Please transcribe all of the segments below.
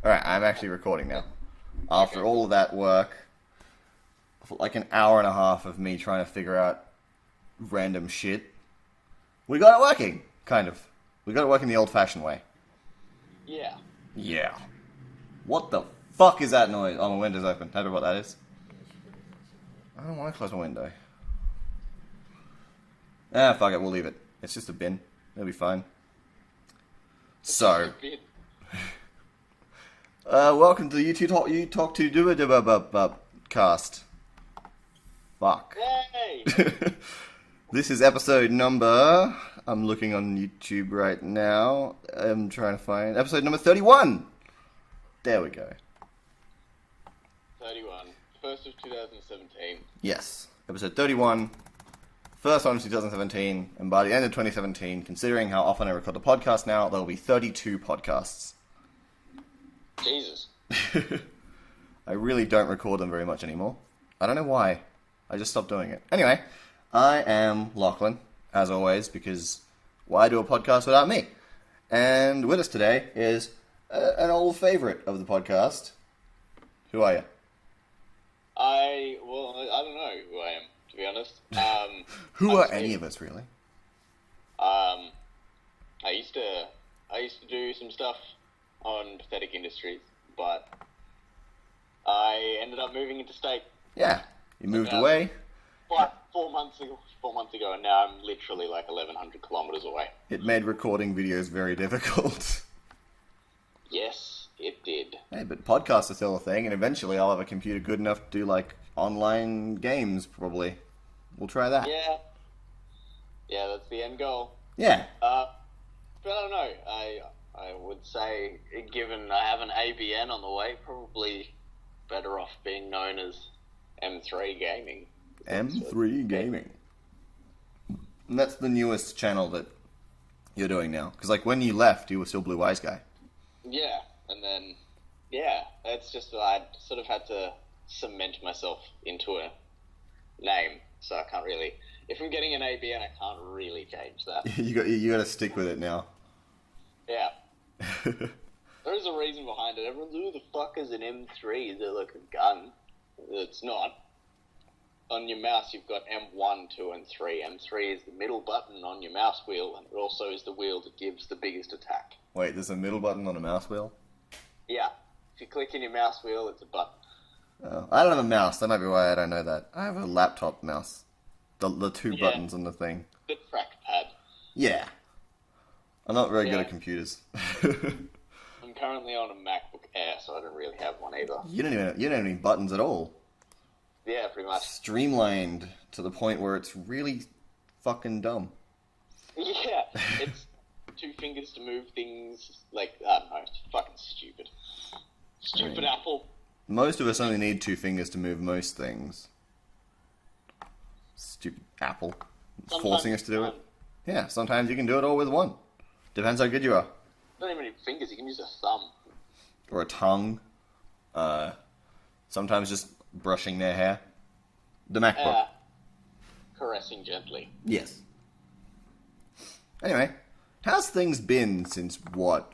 Alright, I'm actually recording now. After all of that work, for like an hour and a half of me trying to figure out random shit, we got it working, kind of. We got it working the old-fashioned way. Yeah. Yeah. What the fuck is that noise? Oh, my window's open. I don't know what that is. I don't want to close my window. Ah, fuck it, we'll leave it. It's just a bin. It'll be fine. So, welcome to the You Talk to Do cast. Fuck. Yay! This is episode number... I'm looking on YouTube right now. I'm trying to find... Episode number 31! There we go. 31. 1st of 2017. Yes. Episode 31. First one of 2017. And by the end of 2017, considering how often I record the podcast now, there will be 32 podcasts. Jesus. I really don't record them very much anymore. I don't know why. I just stopped doing it. Anyway, I am Lachlan, as always, because why do a podcast without me? And with us today is an old favourite of the podcast. Who are you? I don't know who I am, to be honest. Who are any of us, really? I used to do some stuff on Pathetic Industries, but I ended up moving into state. Yeah, you moved away. 4 months ago, and now I'm literally like 1,100 kilometers away. It made recording videos very difficult. Yes, it did. Hey, but podcasts are still a thing, and eventually I'll have a computer good enough to do, like, online games, probably. We'll try that. Yeah, that's the end goal. Yeah. But I don't know. I would say, given I have an ABN on the way, probably better off being known as M3 Gaming. M3 Gaming. And that's the newest channel that you're doing now. Because, like, when you left, you were still Blue Eyes Guy. Yeah, and then, it's just that I sort of had to cement myself into a name. So I can't really... If I'm getting an ABN, I can't really change that. you got to stick with it now. Yeah. There is a reason behind it. Everyone's, who the fuck is an M3? Is it like a gun? It's not. On your mouse, you've got M1, 2, and 3. M3 is the middle button on your mouse wheel, and it also is the wheel that gives the biggest attack. Wait, there's a middle button on a mouse wheel? Yeah. If you click in your mouse wheel, it's a button. Oh, I don't have a mouse. That might be why I don't know that. I have a laptop mouse. The two buttons on the thing. The trackpad. Yeah. I'm not very good at computers. I'm currently on a MacBook Air, so I don't really have one either. You don't have any buttons at all. Yeah, pretty much. Streamlined to the point where it's really fucking dumb. Yeah, it's 2 fingers to move things, like, I don't know, it's fucking stupid. Stupid Apple. Most of us only need 2 fingers to move most things. Stupid Apple. Sometimes forcing us to do it. Yeah, sometimes you can do it all with one. Depends how good you are. Not even fingers, you can use a thumb. Or a tongue. Sometimes just brushing their hair. The MacBook. Caressing gently. Yes. Anyway, how's things been since, what,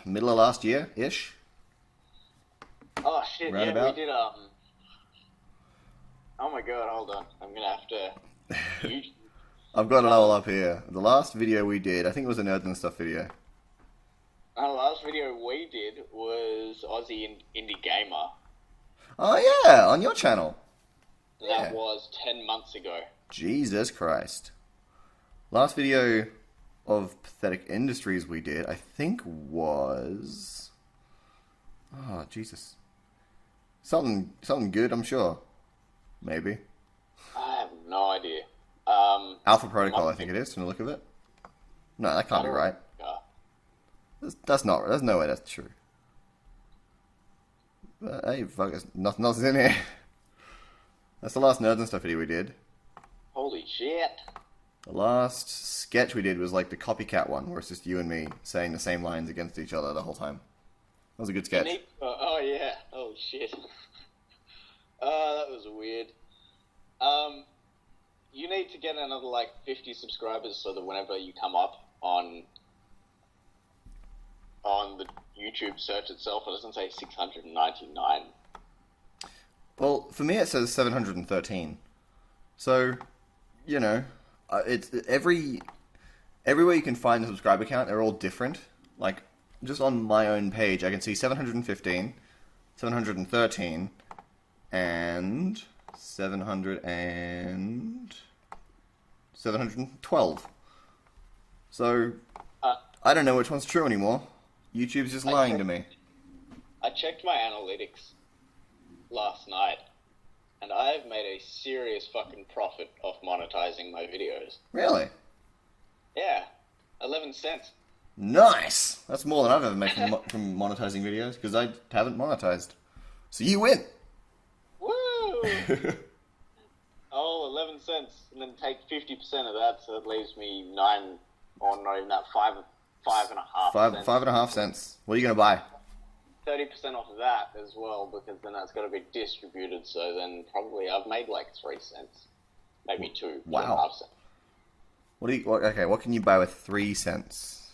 middle of last year-ish? Oh, shit, we did, Oh my god, hold on. I'm gonna have to... I've got it all up here. The last video we did, I think it was a Nerds and Stuff video. The last video we did was Aussie Indie Gamer. Oh yeah, on your channel. That was 10 months ago. Jesus Christ. Last video of Pathetic Industries we did, I think was... Oh, Jesus. Something good, I'm sure. Maybe. I have no idea. Alpha Protocol, I think it is, from the look of it. No, that can't be right. There's no way that's true. Hey, fuck, nothing's in here. That's the last Nerds and Stuff video we did. Holy shit. The last sketch we did was like the copycat one, where it's just you and me saying the same lines against each other the whole time. That was a good sketch. Oh yeah, holy shit. That was weird. You need to get another like 50 subscribers so that whenever you come up on YouTube search itself, it doesn't say 699. Well, for me it says 713. So, you know, it's everywhere you can find a subscriber count, they're all different. Like, just on my own page, I can see 715, 713, and 712. So, I don't know which one's true anymore. YouTube's just lying to me. I checked my analytics last night, and I've made a serious fucking profit off monetizing my videos. Really? Yeah, 11 cents. Nice! That's more than I've ever made from monetizing videos, because I haven't monetized. So you win! Woo! 11 cents, and then take 50% of that, so that leaves me 9, or not even that, 5.5 cents. 5.5 cents. What are you going to buy? 30% off of that as well, because then that's got to be distributed, so then probably I've made like 3 cents. Maybe 2. Wow. 2.5 cents. What can you buy with 3 cents?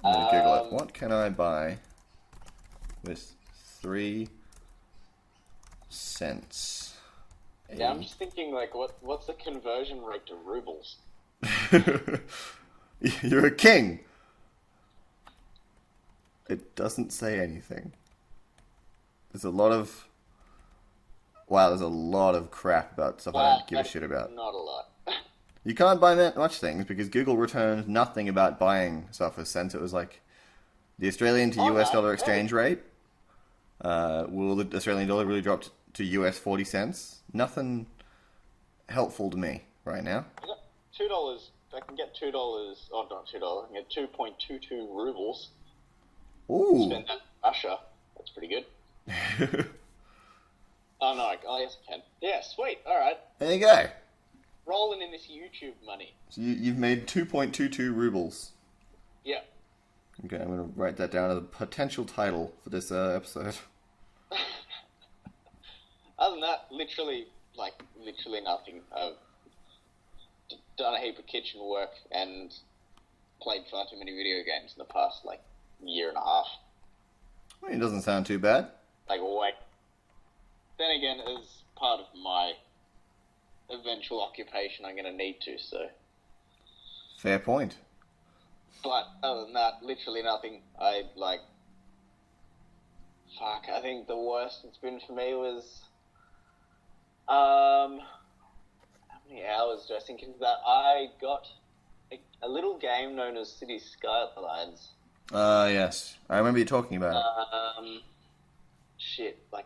I'm going to Google it. What can I buy with 3 cents? Yeah, I'm just thinking, like, what's the conversion rate to rubles? You're a king! It doesn't say anything. There's a lot of crap about stuff I don't give a shit about. Not a lot. You can't buy much things because Google returned nothing about buying stuff with cents. It was like the Australian to US dollar exchange rate. Will the Australian dollar really drop to US 40 cents? Nothing helpful to me right now. I got $2. I can get $2. Oh, not $2. I can get 2.22 rubles. Ooh. Spend that in Russia. That's pretty good. Oh, no. Oh, yes, I can. Yeah, sweet. All right. There you go. Rolling in this YouTube money. So you've made 2.22 rubles. Yeah. Okay, I'm going to write that down as a potential title for this episode. Other than that, literally nothing. I've done a heap of kitchen work and played far too many video games in the past, year and a half. Well, it doesn't sound too bad. Wait. Then again, as part of my eventual occupation, I'm going to need to, so. Fair point. But other than that, literally nothing. I think the worst it's been for me was, how many hours do I think into that? I got a little game known as City Skylines. Yes. I remember you talking about it.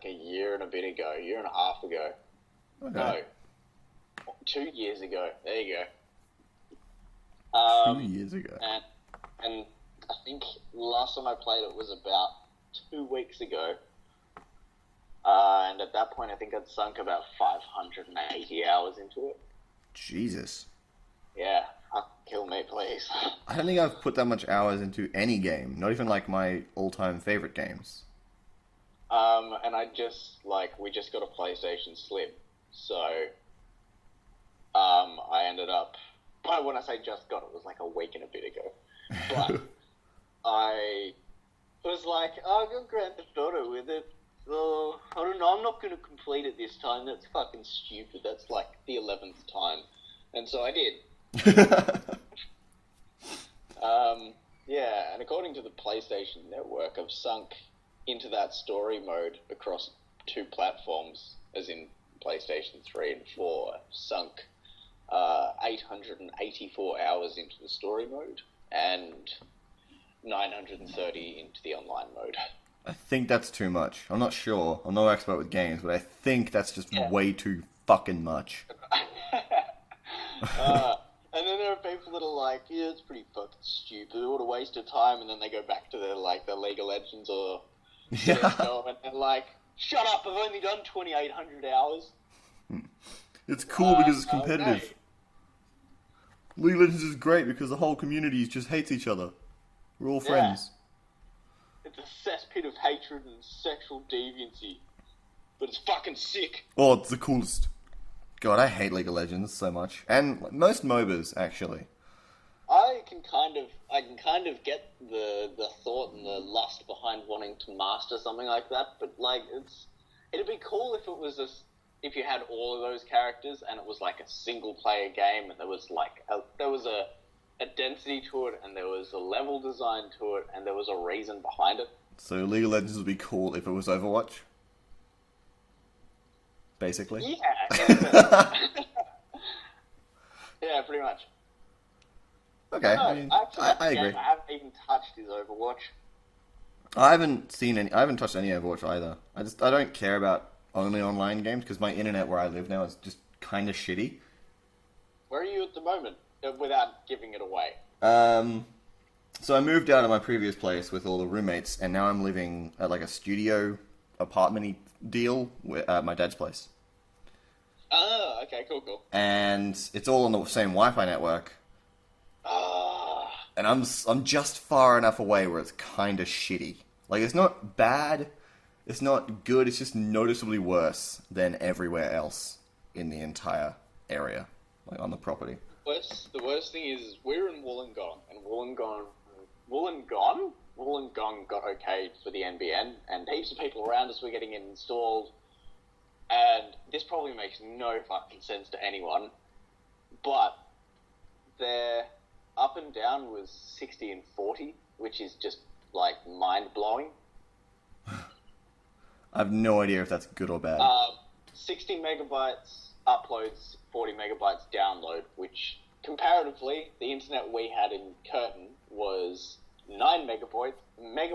A year and a bit ago, a year and a half ago. Okay. No, 2 years ago. There you go. 2 years ago. And I think last time I played it was about 2 weeks ago. And at that point, I think I'd sunk about 580 hours into it. Jesus. Yeah, kill me, please. I don't think I've put that much hours into any game. Not even my all-time favorite games. And we just got a PlayStation Slim. So, I ended up, but when I say just got it, was a week and a bit ago. But I was I'll go Grand Theft Auto with it. I don't know, I'm not going to complete it this time. That's fucking stupid. That's the 11th time. And so I did. Yeah, and according to the PlayStation Network, I've sunk into that story mode across 2 platforms, as in PlayStation 3 and 4. I've sunk 884 hours into the story mode and 930 into the online mode. I think that's too much. I'm not sure. I'm no expert with games, but I think that's just way too fucking much. And then there are people that are yeah, it's pretty fucking stupid. What a waste of time. And then they go back to their League of Legends or CSGO, and they're shut up, I've only done 2,800 hours. It's cool because it's competitive. League of Legends is great because the whole community just hates each other. We're all friends. It's a cesspit of hatred and sexual deviancy. But it's fucking sick. Oh, it's the coolest. God, I hate League of Legends so much. And most MOBAs, actually. I I can kind of get the thought and the lust behind wanting to master something like that, but like it'd be cool if it was if you had all of those characters and it was like a single player game and there was like a density to it and there was a level design to it and there was a reason behind it. So League of Legends would be cool if it was Overwatch? Basically? Yeah. Yeah, pretty much. Okay, No, I mean, actually, I agree. I haven't even touched is Overwatch. I haven't touched any Overwatch either. I don't care about only online games because my internet where I live now is just kind of shitty. Where are you at the moment, without giving it away? So I moved out of my previous place with all the roommates, and now I'm living at like a studio apartment-y deal at my dad's place. Oh, okay, cool. And it's all on the same Wi-Fi network. And I'm just far enough away where it's kind of shitty. Like, it's not bad, it's not good, it's just noticeably worse than everywhere else in the entire area, like on the property. The worst thing is we're in Wollongong, and Wollongong got okayed for the NBN, and heaps of people around us were getting it installed, and this probably makes no fucking sense to anyone, but their up and down was 60 and 40, which is just, like, mind-blowing. I have no idea if that's good or bad. 60 megabytes uploads, 40 megabytes download, which, comparatively, the internet we had in Curtin was 9 megabytes, 9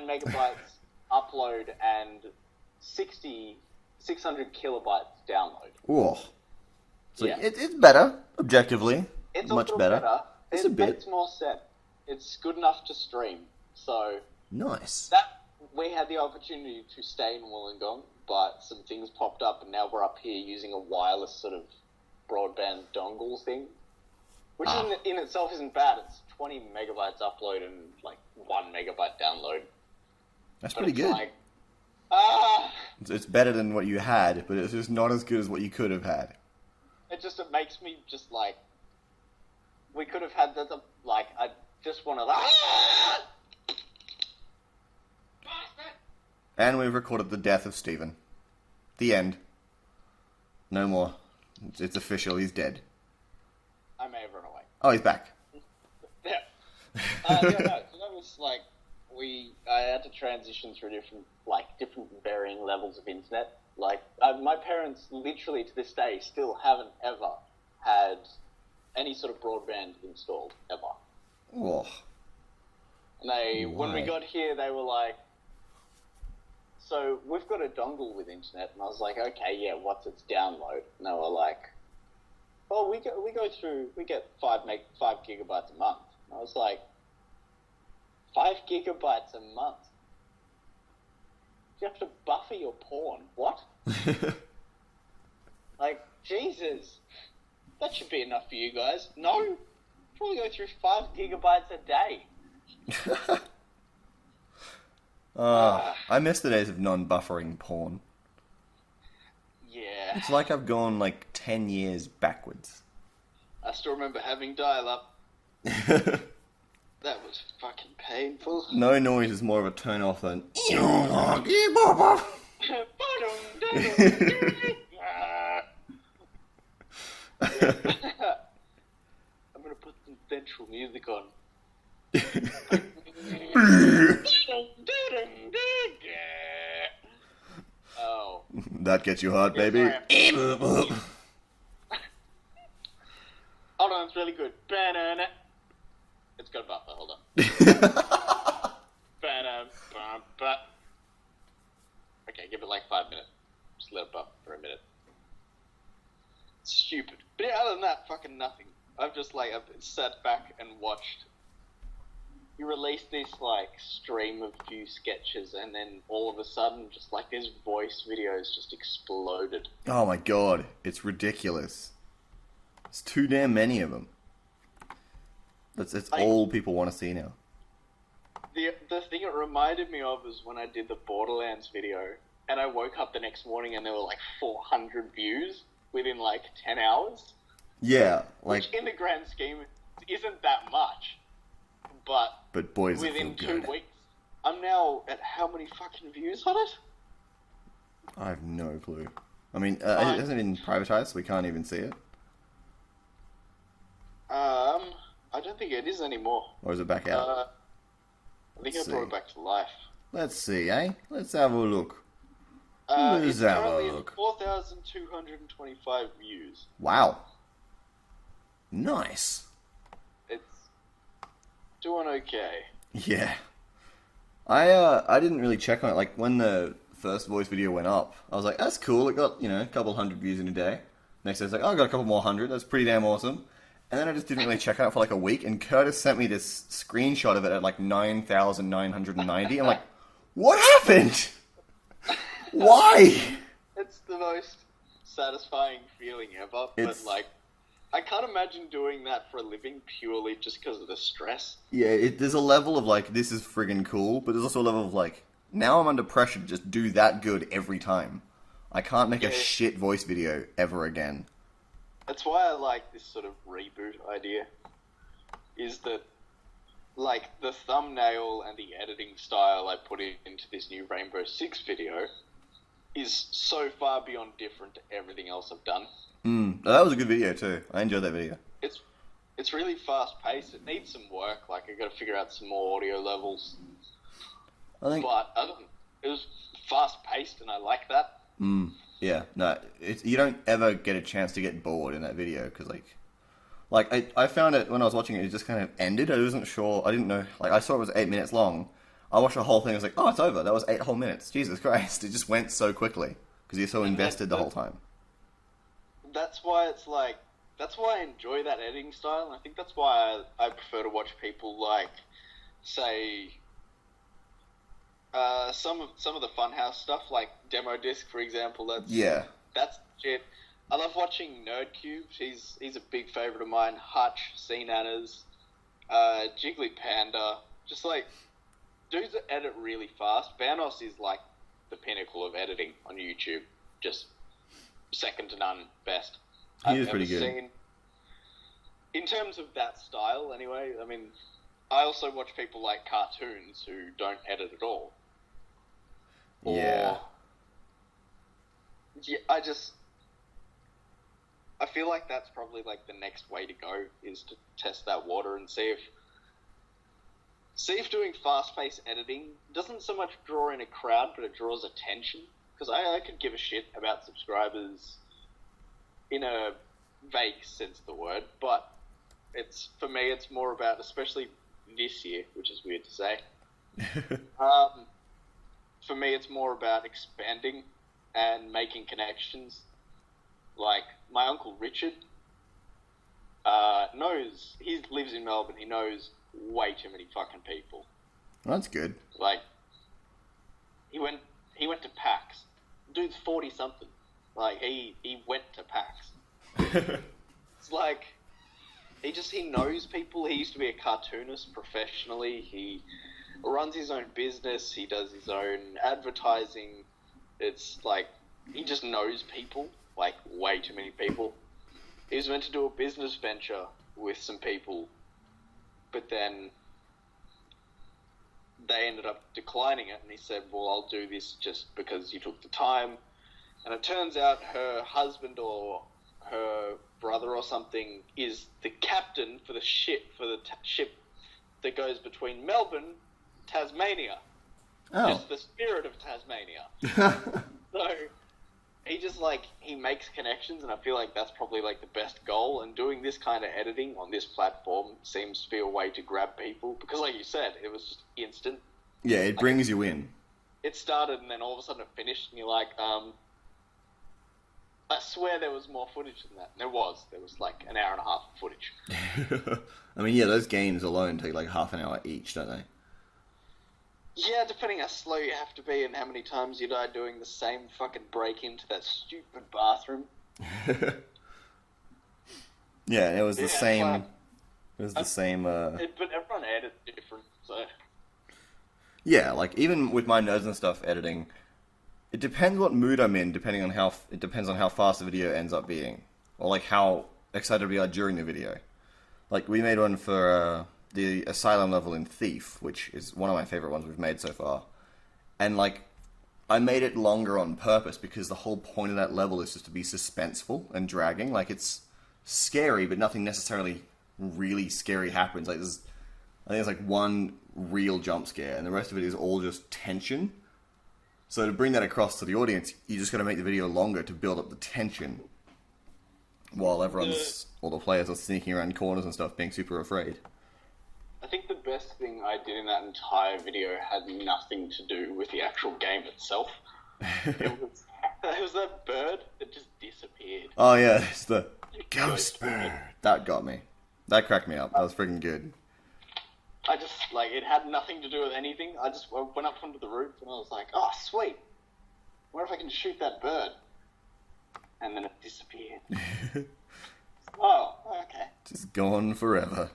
megabytes upload and 600 kilobytes download. Whoa. So yeah. it's better, objectively. It's much a better. It's a bit. It's more set. It's good enough to stream. So nice. that we had the opportunity to stay in Wollongong, but some things popped up, and now we're up here using a wireless sort of broadband dongle thing, which in itself isn't bad. It's 20 megabytes upload and like 1 megabyte download. That's pretty good. Like, it's better than what you had, but it's just not as good as what you could have had. It makes me just like, we could have had that, like, I just want to, And we've recorded the death of Stephen. The end. No more. It's official, he's dead. I may have run away. Oh, he's back. Yeah. No, so that was like, I had to transition through different varying levels of internet. Like, my parents literally to this day still haven't ever had any sort of broadband installed, ever. Oh. And when we got here, they were like, so we've got a dongle with internet, and I was like, okay, yeah, what's its download? And they were like, oh, we get 5 gigabytes a month. And I was like, 5 gigabytes a month? You have to buffer your porn. What? Like, Jesus. That should be enough for you guys. No. Probably go through 5 gigabytes a day. I miss the days of non-buffering porn. Yeah. It's like I've gone like 10 years backwards. I still remember having dial-up. That was fucking painful. No noise is more of a turn off than... I'm gonna put some ventral music on. Oh. That gets you hard, baby. Hold on, it's really good. It's got a buffer, hold on. Okay, give it like 5 minutes. Just let it buffer for a minute. Stupid. But yeah, other than that, fucking nothing. I've sat back and watched. You release this like stream of few sketches, and then all of a sudden, just like these voice videos just exploded. Oh my god, it's ridiculous. It's too damn many of them. It's all people want to see now. The thing it reminded me of is when I did the Borderlands video, and I woke up the next morning and there were like 400 views within like 10 hours. Yeah, like... Which in the grand scheme isn't that much. But boy, does it within feel 2 good. weeks, I'm now at how many fucking views on it? I have no clue. I mean, it hasn't been privatized, so we can't even see it. I don't think it is anymore. Or is it back out? I think Let's I brought see. it back to life. Let's see, eh? Let's have a look. It's Let's have a currently at look. 4,225 views. Wow. Nice. It's doing okay. Yeah. I didn't really check on it. Like, when the first voice video went up, I was like, that's cool. It got, a couple hundred views in a day. Next day, it's like, oh, I got a couple more hundred. That's pretty damn awesome. And then I just didn't really check on it for like a week, and Curtis sent me this screenshot of it at like 9,990. I'm like, what happened? Why? It's the most satisfying feeling ever, It's- but like, I can't imagine doing that for a living purely just because of the stress. Yeah, there's a level of like, this is friggin' cool, but there's also a level of like, now I'm under pressure to just do that good every time. I can't make a Yeah. shit voice video ever again. That's why I like this sort of reboot idea. Is that, like, the thumbnail and the editing style I put into this new Rainbow Six video is so far beyond different to everything else I've done. That was a good video too. I enjoyed that video. It's really fast paced. It needs some work. Like, I got to figure out some more audio levels. I think. But it was fast paced, and I like that. Yeah, no, you don't ever get a chance to get bored in that video because I found it when I was watching it. It just kind of ended. I wasn't sure. I didn't know. Like, I saw it was 8 minutes long. I watched the whole thing. I was like, oh, it's over. That was 8 whole minutes. Jesus Christ! It just went so quickly because you're so invested the whole time. That's why I enjoy that editing style, and I think that's why I prefer to watch people like, say, some of the Funhouse stuff, like Demo Disc, for example. That's shit. I love watching Nerdcube. He's a big favorite of mine. Hutch, C-Nanners, Jiggly Panda, just like dudes that edit really fast. Vanos is like the pinnacle of editing on YouTube. Just second to none, best. He is pretty good. Seen. In terms of that style, anyway, I mean, I also watch people like cartoons who don't edit at all. Yeah. Yeah, I feel like that's probably like the next way to go, is to test that water and see if doing fast-paced editing doesn't so much draw in a crowd, but it draws attention. Because I could give a shit about subscribers in a vague sense of the word, but for me it's more about, especially this year, which is weird to say. For me, it's more about expanding and making connections. Like, my Uncle Richard he lives in Melbourne, he knows way too many fucking people. That's good. Like, he went to PAX. Dude's 40-something. Like, he went to PAX. It's like, he knows people. He used to be a cartoonist professionally. He runs his own business. He does his own advertising. It's like, he just knows people, like way too many people. He was meant to do a business venture with some people, but then they ended up declining it, and he said, well, I'll do this just because you took the time. And it turns out her husband or her brother or something is the captain for the ship that goes between Melbourne, Tasmania. Oh. Just the spirit of Tasmania. So he makes connections, and I feel like that's probably like the best goal. And doing this kind of editing on this platform seems to be a way to grab people, because like you said, it was just instant. Yeah, it brings you in. It started, and then all of a sudden it finished, and you're like, I swear there was more footage than that. There was like an hour and a half of footage. I mean, yeah, those games alone take like half an hour each, don't they? Yeah, depending how slow you have to be and how many times you die doing the same fucking break into that stupid bathroom. Yeah, it was the same. Like, it was the same. But everyone edits different, so. Yeah, like even with my nerds and stuff editing, it depends what mood I'm in. It depends on how fast the video ends up being, or like how excited we are during the video. Like, we made one for the Asylum level in Thief, which is one of my favorite ones we've made so far. And, like, I made it longer on purpose because the whole point of that level is just to be suspenseful and dragging. Like, it's scary, but nothing necessarily really scary happens. Like, I think there's like one real jump scare, and the rest of it is all just tension. So to bring that across to the audience, you just got to make the video longer to build up the tension, while all the players are sneaking around corners and stuff, being super afraid. I think the best thing I did in that entire video had nothing to do with the actual game itself. It was that bird that just disappeared. Oh yeah, it's the ghost bird. That got me. That cracked me up. That was freaking good. I just, like, it had nothing to do with anything. I went up onto the roof and I was like, oh, sweet. I wonder if I can shoot that bird. And then it disappeared. Oh, okay. Just gone forever.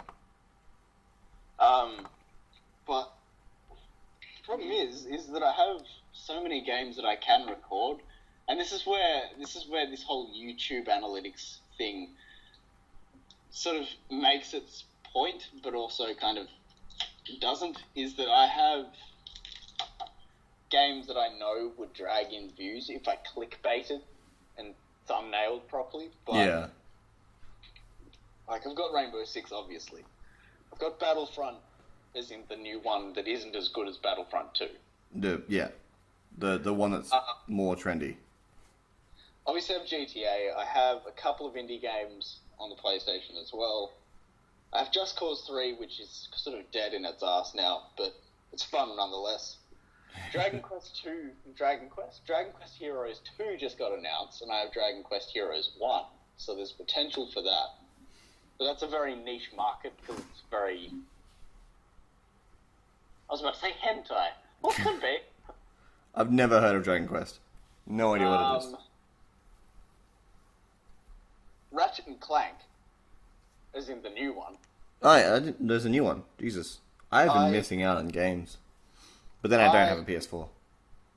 But the problem is that I have so many games that I can record, and this is where this whole YouTube analytics thing sort of makes its point, but also kind of doesn't. Is that I have games that I know would drag in views if I clickbaited and thumbnailed properly. But yeah. Like, I've got Rainbow Six, obviously. I've got Battlefront, as in the new one that isn't as good as Battlefront 2. The one that's more trendy. Obviously, I have GTA. I have a couple of indie games on the PlayStation as well. I have Just Cause 3, which is sort of dead in its ass now, but it's fun nonetheless. Dragon Quest Heroes 2 just got announced, and I have Dragon Quest Heroes 1, so there's potential for that. But that's a very niche market because it's very... I was about to say hentai. What could be? I've never heard of Dragon Quest. No idea what it is. Ratchet and Clank, as in the new one. Oh yeah, there's a new one. Jesus. I've been missing out on games. But then I don't have a PS4.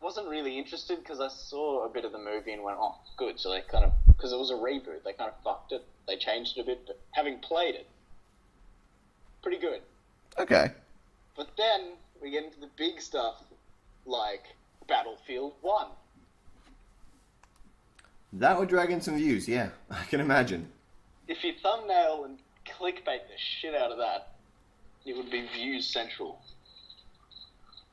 Wasn't really interested because I saw a bit of the movie and went, oh, good. So they kind of... Because it was a reboot. They kind of fucked it. They changed it a bit. But having played it, pretty good. Okay. But then we get into the big stuff like Battlefield 1. That would drag in some views, yeah. I can imagine. If you thumbnail and clickbait the shit out of that, it would be views central.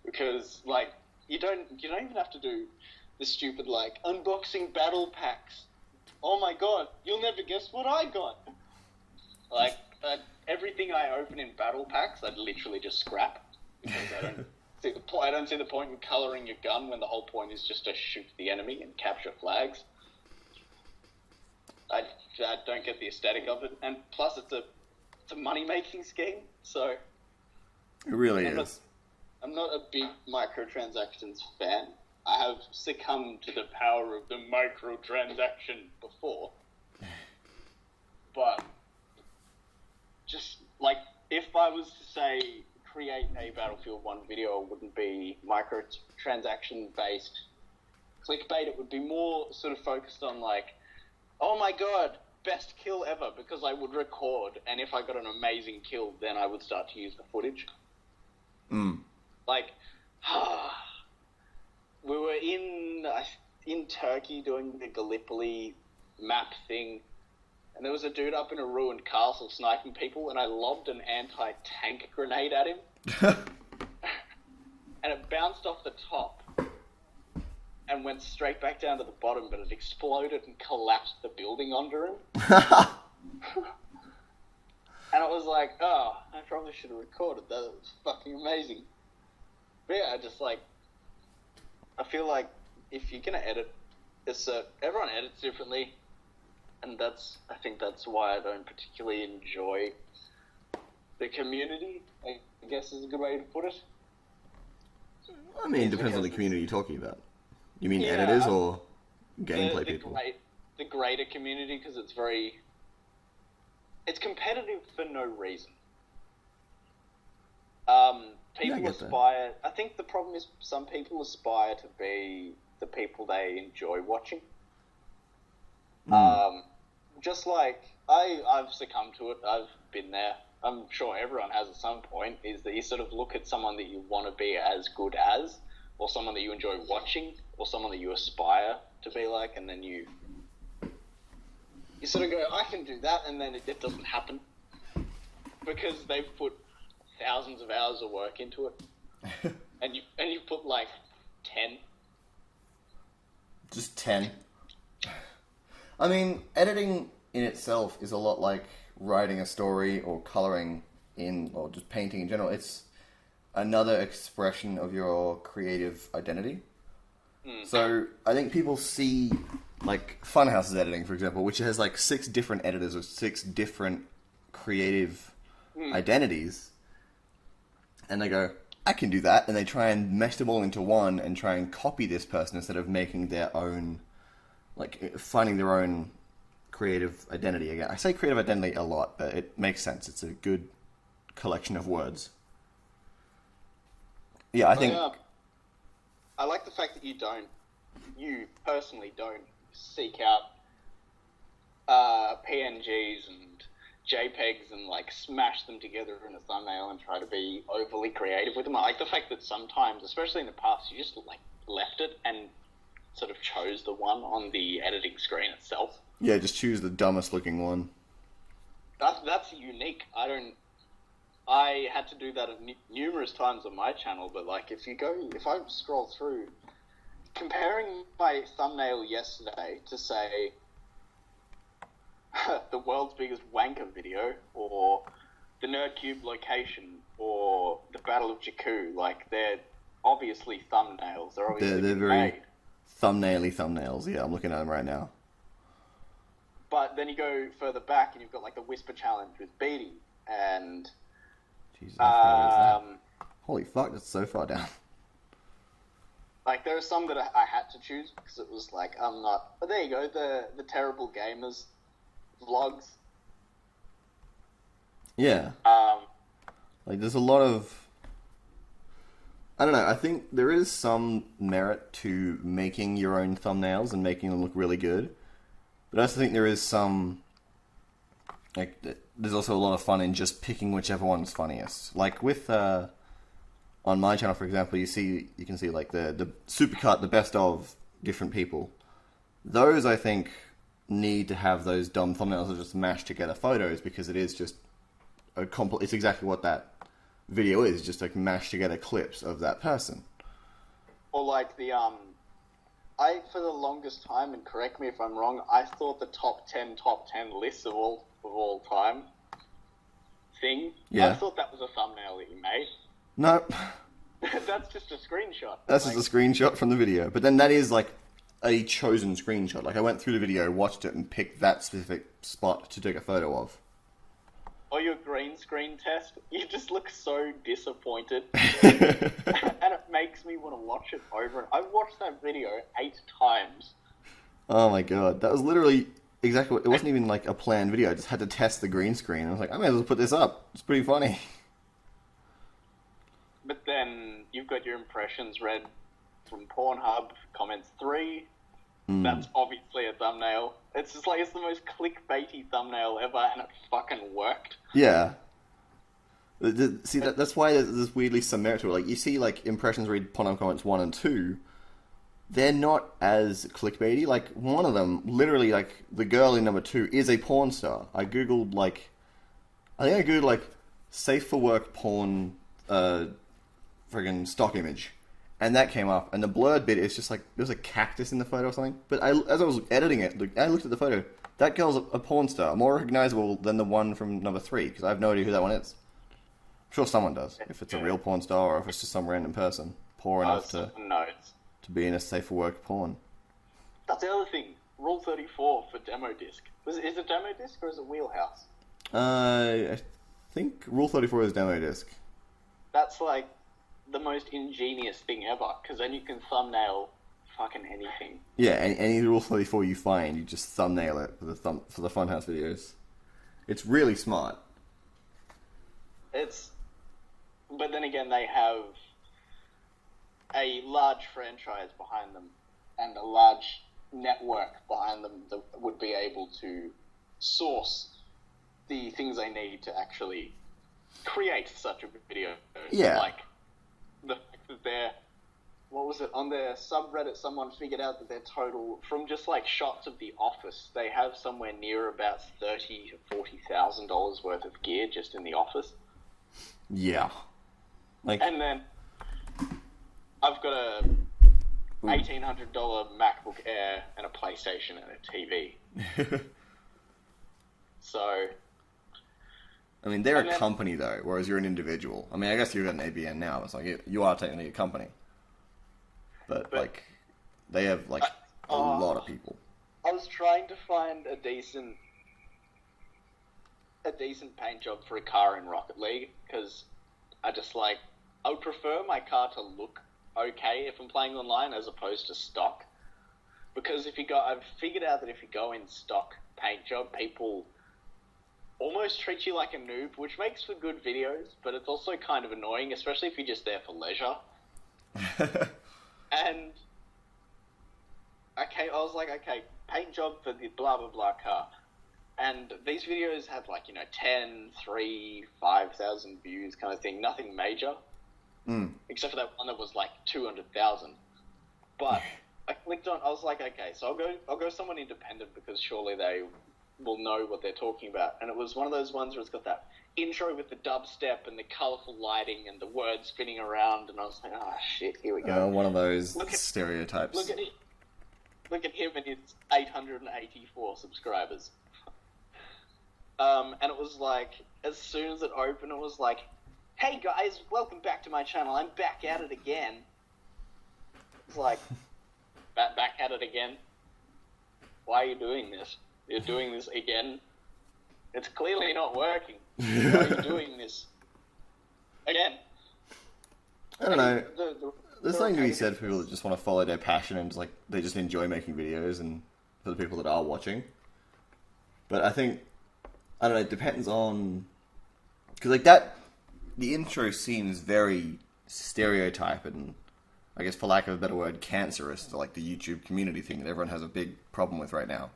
Because, like, you don't even have to do the stupid, like, unboxing battle packs. Oh my god, you'll never guess what I got. Like, everything I open in battle packs, I'd literally just scrap. Because I don't see the point in coloring your gun when the whole point is just to shoot the enemy and capture flags. I don't get the aesthetic of it, and plus it's a money-making scheme, so... It really is. I'm not a big microtransactions fan. I have succumbed to the power of the microtransaction before. But, just, like, if I was to say, create a Battlefield 1 video, it wouldn't be microtransaction-based clickbait. It would be more sort of focused on, like, oh my god, best kill ever, because I would record, and if I got an amazing kill, then I would start to use the footage. Like, we were in Turkey doing the Gallipoli map thing, and there was a dude up in a ruined castle sniping people, and I lobbed an anti-tank grenade at him, and it bounced off the top and went straight back down to the bottom, but it exploded and collapsed the building under him. And it was like, oh, I probably should have recorded that. It was fucking amazing. But yeah, I feel like if you're going to edit, everyone edits differently, and I think that's why I don't particularly enjoy the community, I guess is a good way to put it. I mean, it depends on the community you're talking about. You mean editors or gameplay people? The greater community, because it's competitive for no reason. People aspire... I think the problem is some people aspire to be the people they enjoy watching. just like I've succumbed to it. I've been there. I'm sure everyone has at some point. Is that you sort of look at someone that you want to be as good as, or someone that you enjoy watching, or someone that you aspire to be like, and then you sort of go, I can do that, and then it doesn't happen because they've put thousands of hours of work into it, and you put like 10. Just 10. I mean, editing in itself is a lot like writing a story or coloring in, or just painting in general. It's another expression of your creative identity. So I think people see, like, Funhouse's editing, for example, which has like 6 different editors with 6 different creative identities, and they go, I can do that, and they try and mesh them all into one and try and copy this person instead of making their own, like, finding their own creative identity again. I say creative identity a lot, but it makes sense. It's a good collection of words. Yeah, I think... I like the fact that you personally don't seek out PNGs and JPEGs and like smash them together in a thumbnail and try to be overly creative with them. I like the fact that sometimes, especially in the past, you just like left it and sort of chose the one on the editing screen itself. Yeah, just choose the dumbest looking one. That's unique. I had to do that numerous times on my channel, but like if I scroll through, comparing my thumbnail yesterday to say the world's biggest wanker video, or the Nerdcube location, or the Battle of Jakku, like they're obviously thumbnails. They're obviously they're very made. thumbnaily thumbnails. Yeah, I'm looking at them right now. But then you go further back and you've got like the Whisper Challenge with Beatty and. Jesus, how far is that? Holy fuck, that's so far down. Like, there are some that I had to choose because it was like, I'm not... But there you go, the Terrible Gamers vlogs. Yeah. Like, there's a lot of... I don't know, I think there is some merit to making your own thumbnails and making them look really good. But I also think there is some... Like, there's also a lot of fun in just picking whichever one's funniest. Like with on my channel, for example, you can see like the supercut, the best of different people. Those I think need to have those dumb thumbnails that just mash together photos, because it is just it's exactly what that video is, just like mashed together clips of that person. Or like the for the longest time, and correct me if I'm wrong, I thought the top 10 lists of all time thing. Yeah. I thought that was a thumbnail that you made. No. That's just a screenshot. That's just a screenshot from the video. But then that is like a chosen screenshot. Like I went through the video, watched it, and picked that specific spot to take a photo of. Or your green screen test, you just look so disappointed. And it makes me want to watch it over. I've watched that video 8 times. Oh my god, that was literally exactly what... It wasn't even like a planned video, I just had to test the green screen. I was like, I may as well put this up. It's pretty funny. But then you've got your impressions read from Pornhub, comments 3. That's obviously a thumbnail. It's just like, it's the most clickbaity thumbnail ever, and it fucking worked. Yeah. See, that's why there's weirdly some merit to it. Like, you see, like, impressions read Pornhub comments 1 and 2, they're not as clickbaity. Like, one of them, literally, like, the girl in number 2 is a porn star. I googled, like, safe for work porn, friggin' stock image. And that came up, and the blurred bit is just like, there's a cactus in the photo or something. But as I was editing it, I looked at the photo. That girl's a porn star, more recognizable than the one from number 3, because I have no idea who that one is. I'm sure someone does, if it's a real porn star or if it's just some random person poor enough to be in a safe for work porn. That's the other thing. Rule 34 for demo disc. Is it demo disc or is it Wheelhouse? I think Rule 34 is demo disc. That's like the most ingenious thing ever, because then you can thumbnail fucking anything. Yeah, any Rule 34 you find, you just thumbnail it for the Funhouse videos. It's really smart. But then again, they have a large franchise behind them and a large network behind them that would be able to source the things they need to actually create such a video. Yeah. Like the fact that they're, what was it, on their subreddit, someone figured out that their total, from just like shots of the office, they have somewhere near about $30,000 to $40,000 worth of gear just in the office. Yeah. Like, and then I've got a $1,800 MacBook Air and a PlayStation and a TV. So, I mean, they're a company though, whereas you're an individual. I mean, I guess you've got an ABN now. It's like you are technically a company, but like they have like a lot of people. I was trying to find a decent paint job for a car in Rocket League because I would prefer my car to look okay if I'm playing online as opposed to stock. Because I've figured out that if you go in stock paint job, people almost treat you like a noob, which makes for good videos, but it's also kind of annoying, especially if you're just there for leisure. And I was like, okay, paint job for the blah blah blah car. And these videos had 10, 3, 5,000 views kind of thing, nothing major. Except for that one that was 200,000. But I clicked on, I was like, okay, so I'll go someone independent because surely they will know what they're talking about. And it was one of those ones where it's got that intro with the dubstep and the colourful lighting and the words spinning around, and I was like, oh shit, here we go. One of those stereotypes. Look at him and his 884 subscribers. And it was like, as soon as it opened, it was like, hey guys, welcome back to my channel, I'm back at it again. It's like, back at it again? Why are you doing this? You're doing this again? It's clearly not working. Why are you doing this again? I don't know. There's something to be said for people that just want to follow their passion and they just enjoy making videos, and for the people that are watching. But I think, I don't know, it depends on... Because the intro seems very stereotype and, I guess for lack of a better word, cancerous to the YouTube community thing that everyone has a big problem with right now.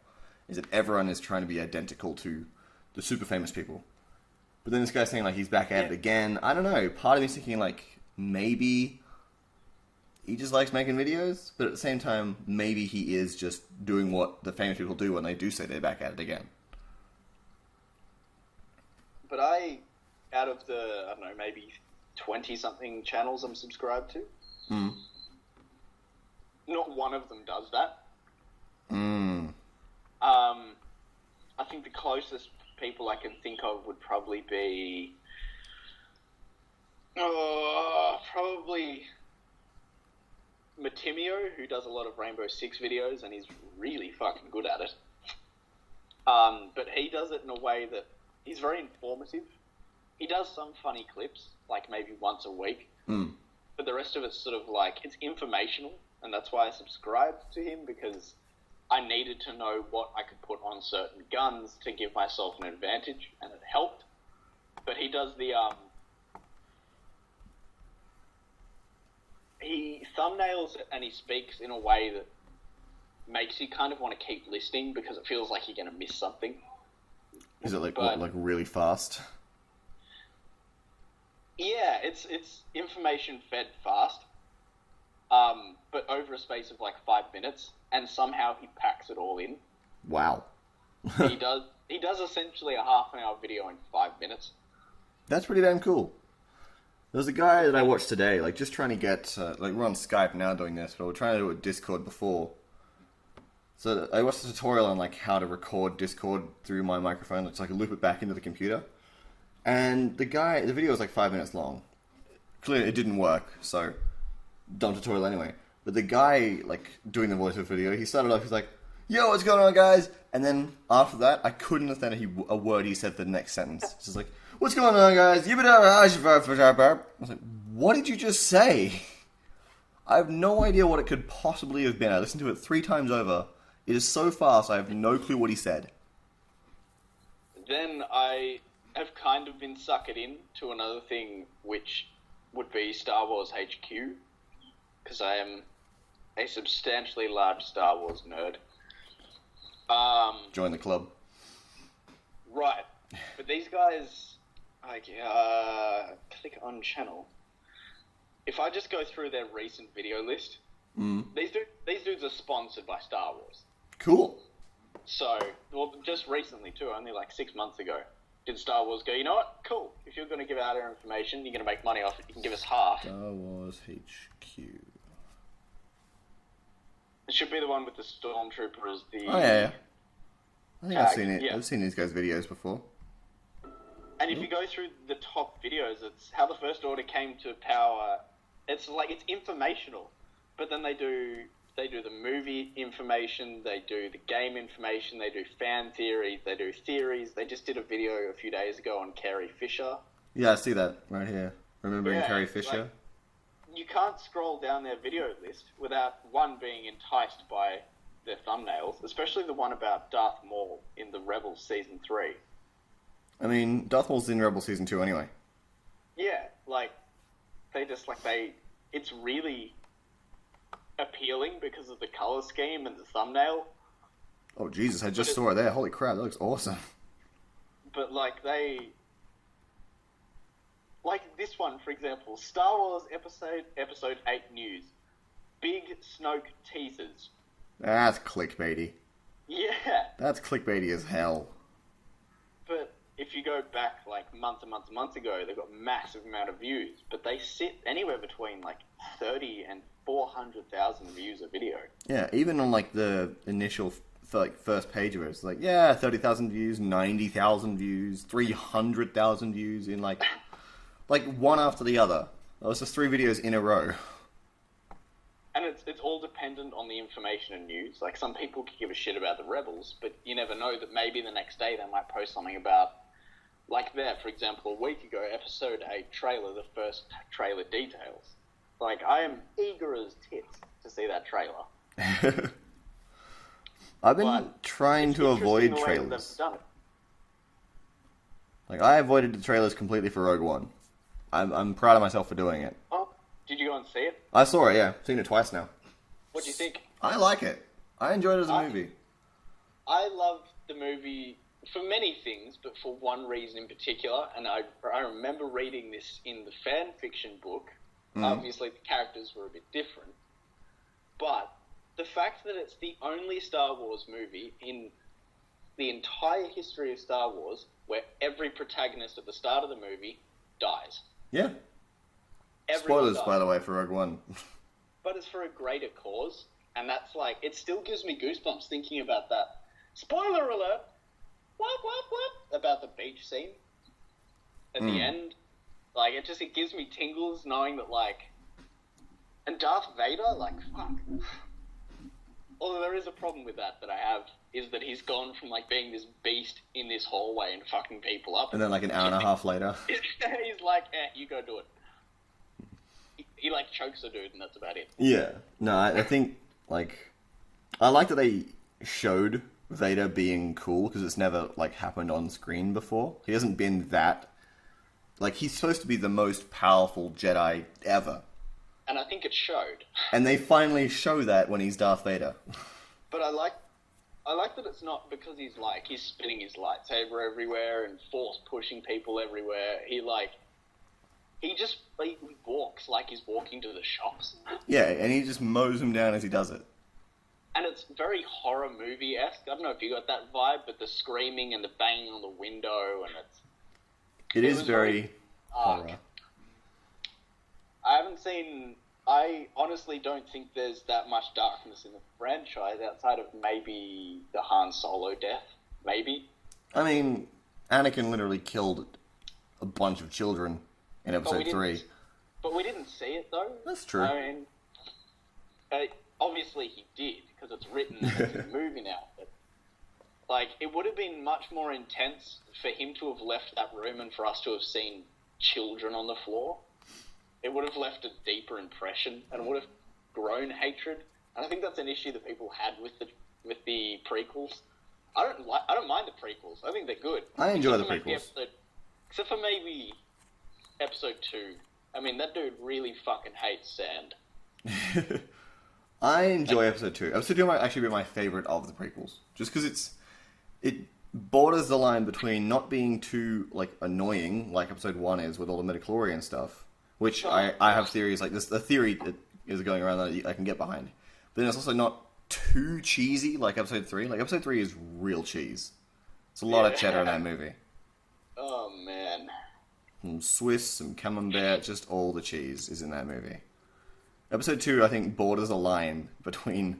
Is that everyone is trying to be identical to the super famous people. But then this guy's saying he's back at it again. I don't know. Part of me's thinking maybe he just likes making videos, but at the same time, maybe he is just doing what the famous people do when they do say they're back at it again. But out of the, I don't know, maybe 20-something channels I'm subscribed to, not one of them does that. I think the closest people I can think of would probably be probably Matimio, who does a lot of Rainbow Six videos, and he's really fucking good at it. But he does it in a way that he's very informative. He does some funny clips, maybe once a week, but the rest of it's sort of it's informational, and that's why I subscribed to him, because I needed to know what I could put on certain guns to give myself an advantage, and it helped. But he does he thumbnails it and he speaks in a way that makes you kind of want to keep listening because it feels like you're going to miss something. Is it really fast? Yeah, it's information fed fast, but over a space of 5 minutes, and somehow he packs it all in. Wow. He does essentially a half-an-hour video in 5 minutes. That's pretty damn cool. There's a guy that I watched today, just trying to get, we're on Skype now doing this, but we're trying to do it with Discord before. So I watched a tutorial on how to record Discord through my microphone. It's loop it back into the computer. And the video was 5 minutes long. Clearly it didn't work, so dumb tutorial anyway. But the guy, doing the voiceover video, he started off, he's like, yo, what's going on, guys? And then after that, I couldn't understand a word he said for the next sentence. It's just what's going on, guys? I was like, what did you just say? I have no idea what it could possibly have been. I listened to it 3 times over. It is so fast, I have no clue what he said. Then I have kind of been suckered in to another thing, which would be Star Wars HQ, because I am a substantially large Star Wars nerd. Join the club. Right. But these guys, like, click on channel. If I just go through their recent video list, these dudes are sponsored by Star Wars. Cool. So, well, just recently too, only like 6 months ago, did Star Wars go, you know what, cool, if you're going to give out our information, you're going to make money off it, you can give us half. Star Wars HQ. It should be the one with the Stormtrooper as the... Oh, yeah. I think I've seen it. Yeah. I've seen these guys' videos before. And if you go through the top videos, it's how the First Order came to power. It's like, it's informational. But then they do the movie information, they do the game information, they do fan theories, they do theories. They just did a video a few days ago on Carrie Fisher. Yeah, I see that right here. Remembering Carrie Fisher? Like, you can't scroll down their video list without, one, being enticed by their thumbnails, especially the one about Darth Maul in the Rebels Season 3. I mean, Darth Maul's in Rebels Season 2 anyway. Yeah, like, it's really appealing because of the color scheme and the thumbnail. Oh, Jesus, I just saw it there. Holy crap, that looks awesome. But, like, like this one, for example, Star Wars Episode 8 news. Big Snoke teasers. That's clickbaity. Yeah. That's clickbaity as hell. But if you go back, like, months and months ago, they got massive amount of views. But they sit anywhere between, like, 30 and 400,000 views a video. Yeah, even on, like, the initial, first page of it, it's like, yeah, 30,000 views, 90,000 views, 300,000 views in, like one after the other. That was just 3 videos in a row. And it's all dependent on the information and news. Like, some people could give a shit about the Rebels, but you never know that maybe the next day they might post something about, like there, for example, a week ago, Episode 8 trailer, the first trailer details. Like, I am eager as tits to see that trailer. I've been trying to avoid trailers. Like, I avoided the trailers completely for Rogue One. I'm proud of myself for doing it. Oh, did you go and see it? I saw it, yeah. I've seen it twice now. What do you think? I like it. I enjoyed it as a movie. I loved the movie for many things, but for one reason in particular, and I remember reading this in the fan fiction book. Obviously, the characters were a bit different, but the fact that it's the only Star Wars movie in the entire history of Star Wars where every protagonist at the start of the movie dies. Yeah. Everyone Spoilers, dies. by the way, for Rogue One. But it's for a greater cause, and that's like, it still gives me goosebumps thinking about that. Spoiler alert! What? About the beach scene at the end. Like, it gives me tingles knowing that, like, and Darth Vader, like, fuck. Although there is a problem with that I have, is that he's gone from, like, being this beast in this hallway and fucking people up. And then, like, an hour and a half later. He's like, you go do it. He, like, chokes a dude, and that's about it. Yeah. No, I think, like, I like that they showed Vader being cool, because it's never, like, happened on screen before. He hasn't been that... Like, he's supposed to be the most powerful Jedi ever. And I think it showed. And they finally show that when he's Darth Vader. But I like that it's not because he's spinning his lightsaber everywhere and force pushing people everywhere. He walks like he's walking to the shops. Yeah, and he just mows him down as he does it. And it's very horror movie-esque. I don't know if you got that vibe, but the screaming and the banging on the window, and it is very horror. I honestly don't think there's that much darkness in the franchise outside of maybe the Han Solo death. Maybe. I mean, Anakin literally killed a bunch of children in Episode 3. But we didn't see it, though. That's true. I mean, obviously he did, because it's written and it's in the movie now. But, like, it would have been much more intense for him to have left that room and for us to have seen children on the floor. It would have left a deeper impression and would have grown hatred. And I think that's an issue that people had with the prequels. I don't mind the prequels. I think they're good. I enjoy the prequels. Except for maybe Episode 2. I mean, that dude really fucking hates sand. I enjoy Episode 2. Episode 2 might actually be my favorite of the prequels. Just because borders the line between not being too, like, annoying, like episode 1 is with all the midichlorian stuff, which I have theories, like, this, the theory that is going around that I can get behind. But then it's also not too cheesy, like episode 3. Like, episode 3 is real cheese. It's a lot of cheddar in that movie. Oh, man. Some Swiss, some camembert, just all the cheese is in that movie. Episode 2, I think, borders a line between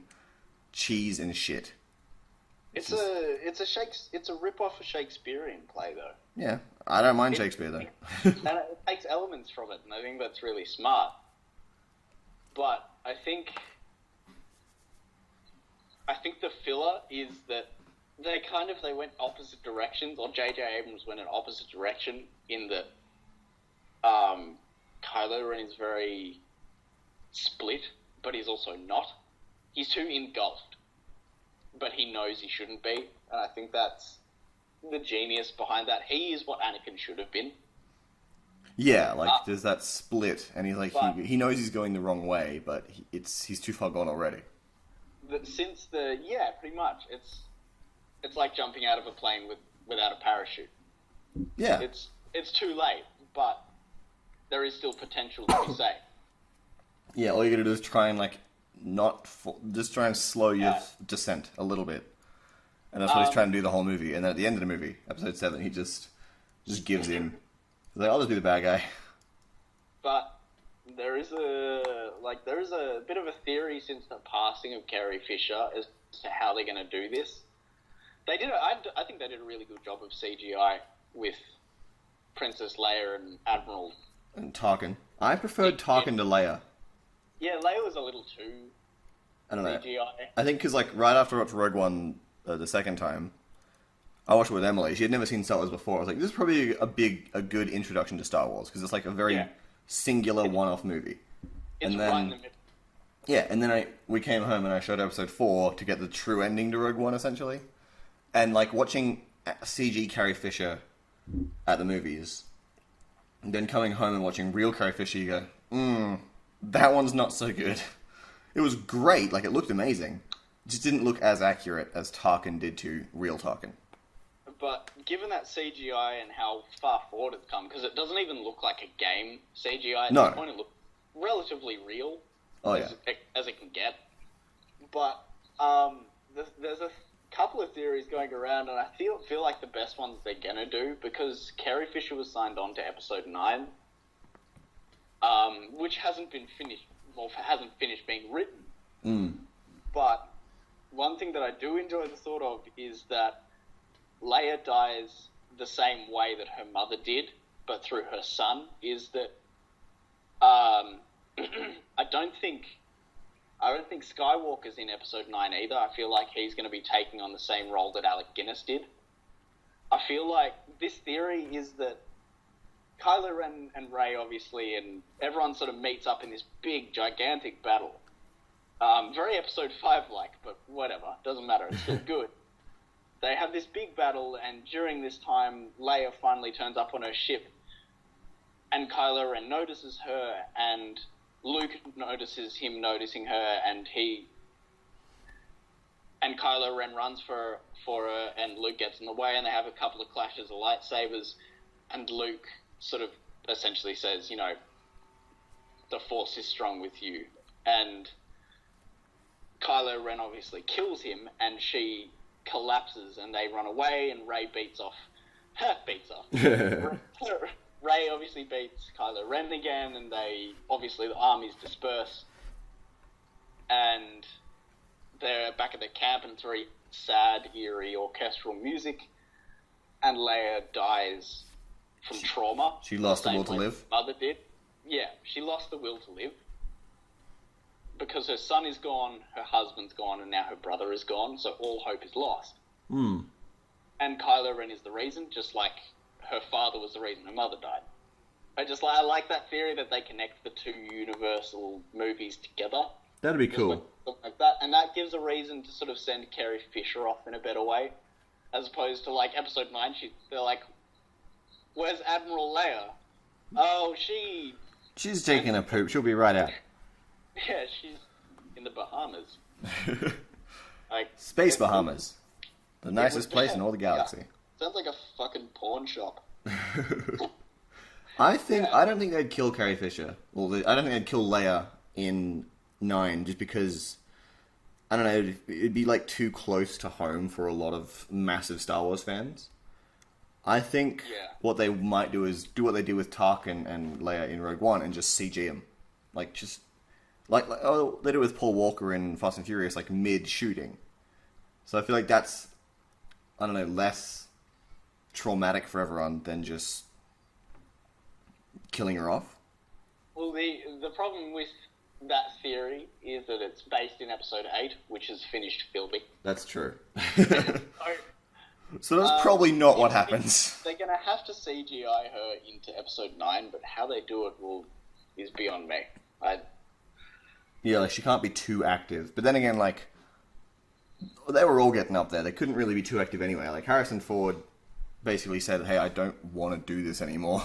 cheese and shit. It's a rip-off of Shakespearean play, though. Yeah, I don't mind Shakespeare, though. And it takes elements from it, and I think that's really smart. But I think the filler is that they went opposite directions, or J.J. Abrams went in opposite direction in that Kylo Ren is very split, but he's also not. He's too engulfed, but he knows he shouldn't be, and I think that's the genius behind that. He is what Anakin should have been. Yeah, like, there's that split, and he's like, he knows he's going the wrong way, but he's too far gone already. Pretty much. It's like jumping out of a plane without a parachute. Yeah. It's too late, but there is still potential to be safe. Yeah, all you gotta do is try and, like, just try and slow your descent a little bit. And that's what he's trying to do the whole movie. And then at the end of the movie, episode 7, he just gives in. He's like, I'll just be the bad guy. But there is a bit of a theory since the passing of Carrie Fisher as to how they're going to do this. I think they did a really good job of CGI with Princess Leia and Admiral. And Tarkin. I preferred Tarkin to Leia. Yeah, Leia was a little too I don't know. CGI. I think because, like, right after I watched Rogue One the second time, I watched it with Emily. She had never seen Star Wars before. I was like, this is probably a good introduction to Star Wars, because it's like a very singular one-off movie. It's and then, right in the middle. Yeah, and then we came home and I showed episode 4 to get the true ending to Rogue One, essentially. And, like, watching CG Carrie Fisher at the movies, and then coming home and watching real Carrie Fisher, you go, that one's not so good. It was great, like, it looked amazing. It just didn't look as accurate as Tarkin did to real Tarkin. But given that CGI and how far forward it's come, because it doesn't even look like a game CGI at this point, it looks relatively real as it can get. But there's a couple of theories going around, and I feel like the best ones they're gonna do, because Carrie Fisher was signed on to episode 9, which hasn't finished being written. But one thing that I do enjoy the thought of is that Leia dies the same way that her mother did, but through her son. Is that I don't think Skywalker's in episode 9 either. I feel like he's going to be taking on the same role that Alec Guinness did. I feel like this theory is that Kylo Ren and Rey, obviously, and everyone sort of meets up in this big, gigantic battle. Very episode 5-like, but whatever. Doesn't matter. It's still good. They have this big battle, and during this time, Leia finally turns up on her ship, and Kylo Ren notices her, and Luke notices him noticing her, and Kylo Ren runs for her, and Luke gets in the way, and they have a couple of clashes of lightsabers, and Luke sort of essentially says, you know, the Force is strong with you, and Kylo Ren obviously kills him, and she collapses, and they run away, and Rey beats off. Rey obviously beats Kylo Ren again, and the armies disperse, and they're back at the camp, and it's very sad, eerie, orchestral music, and Leia dies from trauma. She lost the will to live? Mother did. Yeah, she lost the will to live. Because her son is gone, her husband's gone, and now her brother is gone, so all hope is lost. And Kylo Ren is the reason, just like her father was the reason her mother died. I like that theory that they connect the two Universal movies together. That'd be cool. Like that, and that gives a reason to sort of send Carrie Fisher off in a better way, as opposed to, like, episode 9, they're like, where's Admiral Leia? Oh, she's taking a poop, she'll be right out. Yeah, she's in the Bahamas. Space Bahamas. The nicest place in all the galaxy. Yeah. Sounds like a fucking pawn shop. I don't think they'd kill Carrie Fisher. Well, I don't think they'd kill Leia in 9, just because, I don't know, it'd be like too close to home for a lot of massive Star Wars fans. I think what they might do is do what they did with Tarkin and Leia in Rogue One and just CG them. Like, just, like they do with Paul Walker in Fast and Furious, like mid-shooting. So I feel like that's, I don't know, less traumatic for everyone than just killing her off. Well, the problem with that theory is that it's based in Episode 8, which is finished filming. That's true. So that's probably not what happens. They're going to have to CGI her into Episode 9, but how they do it is beyond me. Yeah, like, she can't be too active. But then again, like, they were all getting up there. They couldn't really be too active anyway. Like, Harrison Ford basically said, hey, I don't want to do this anymore.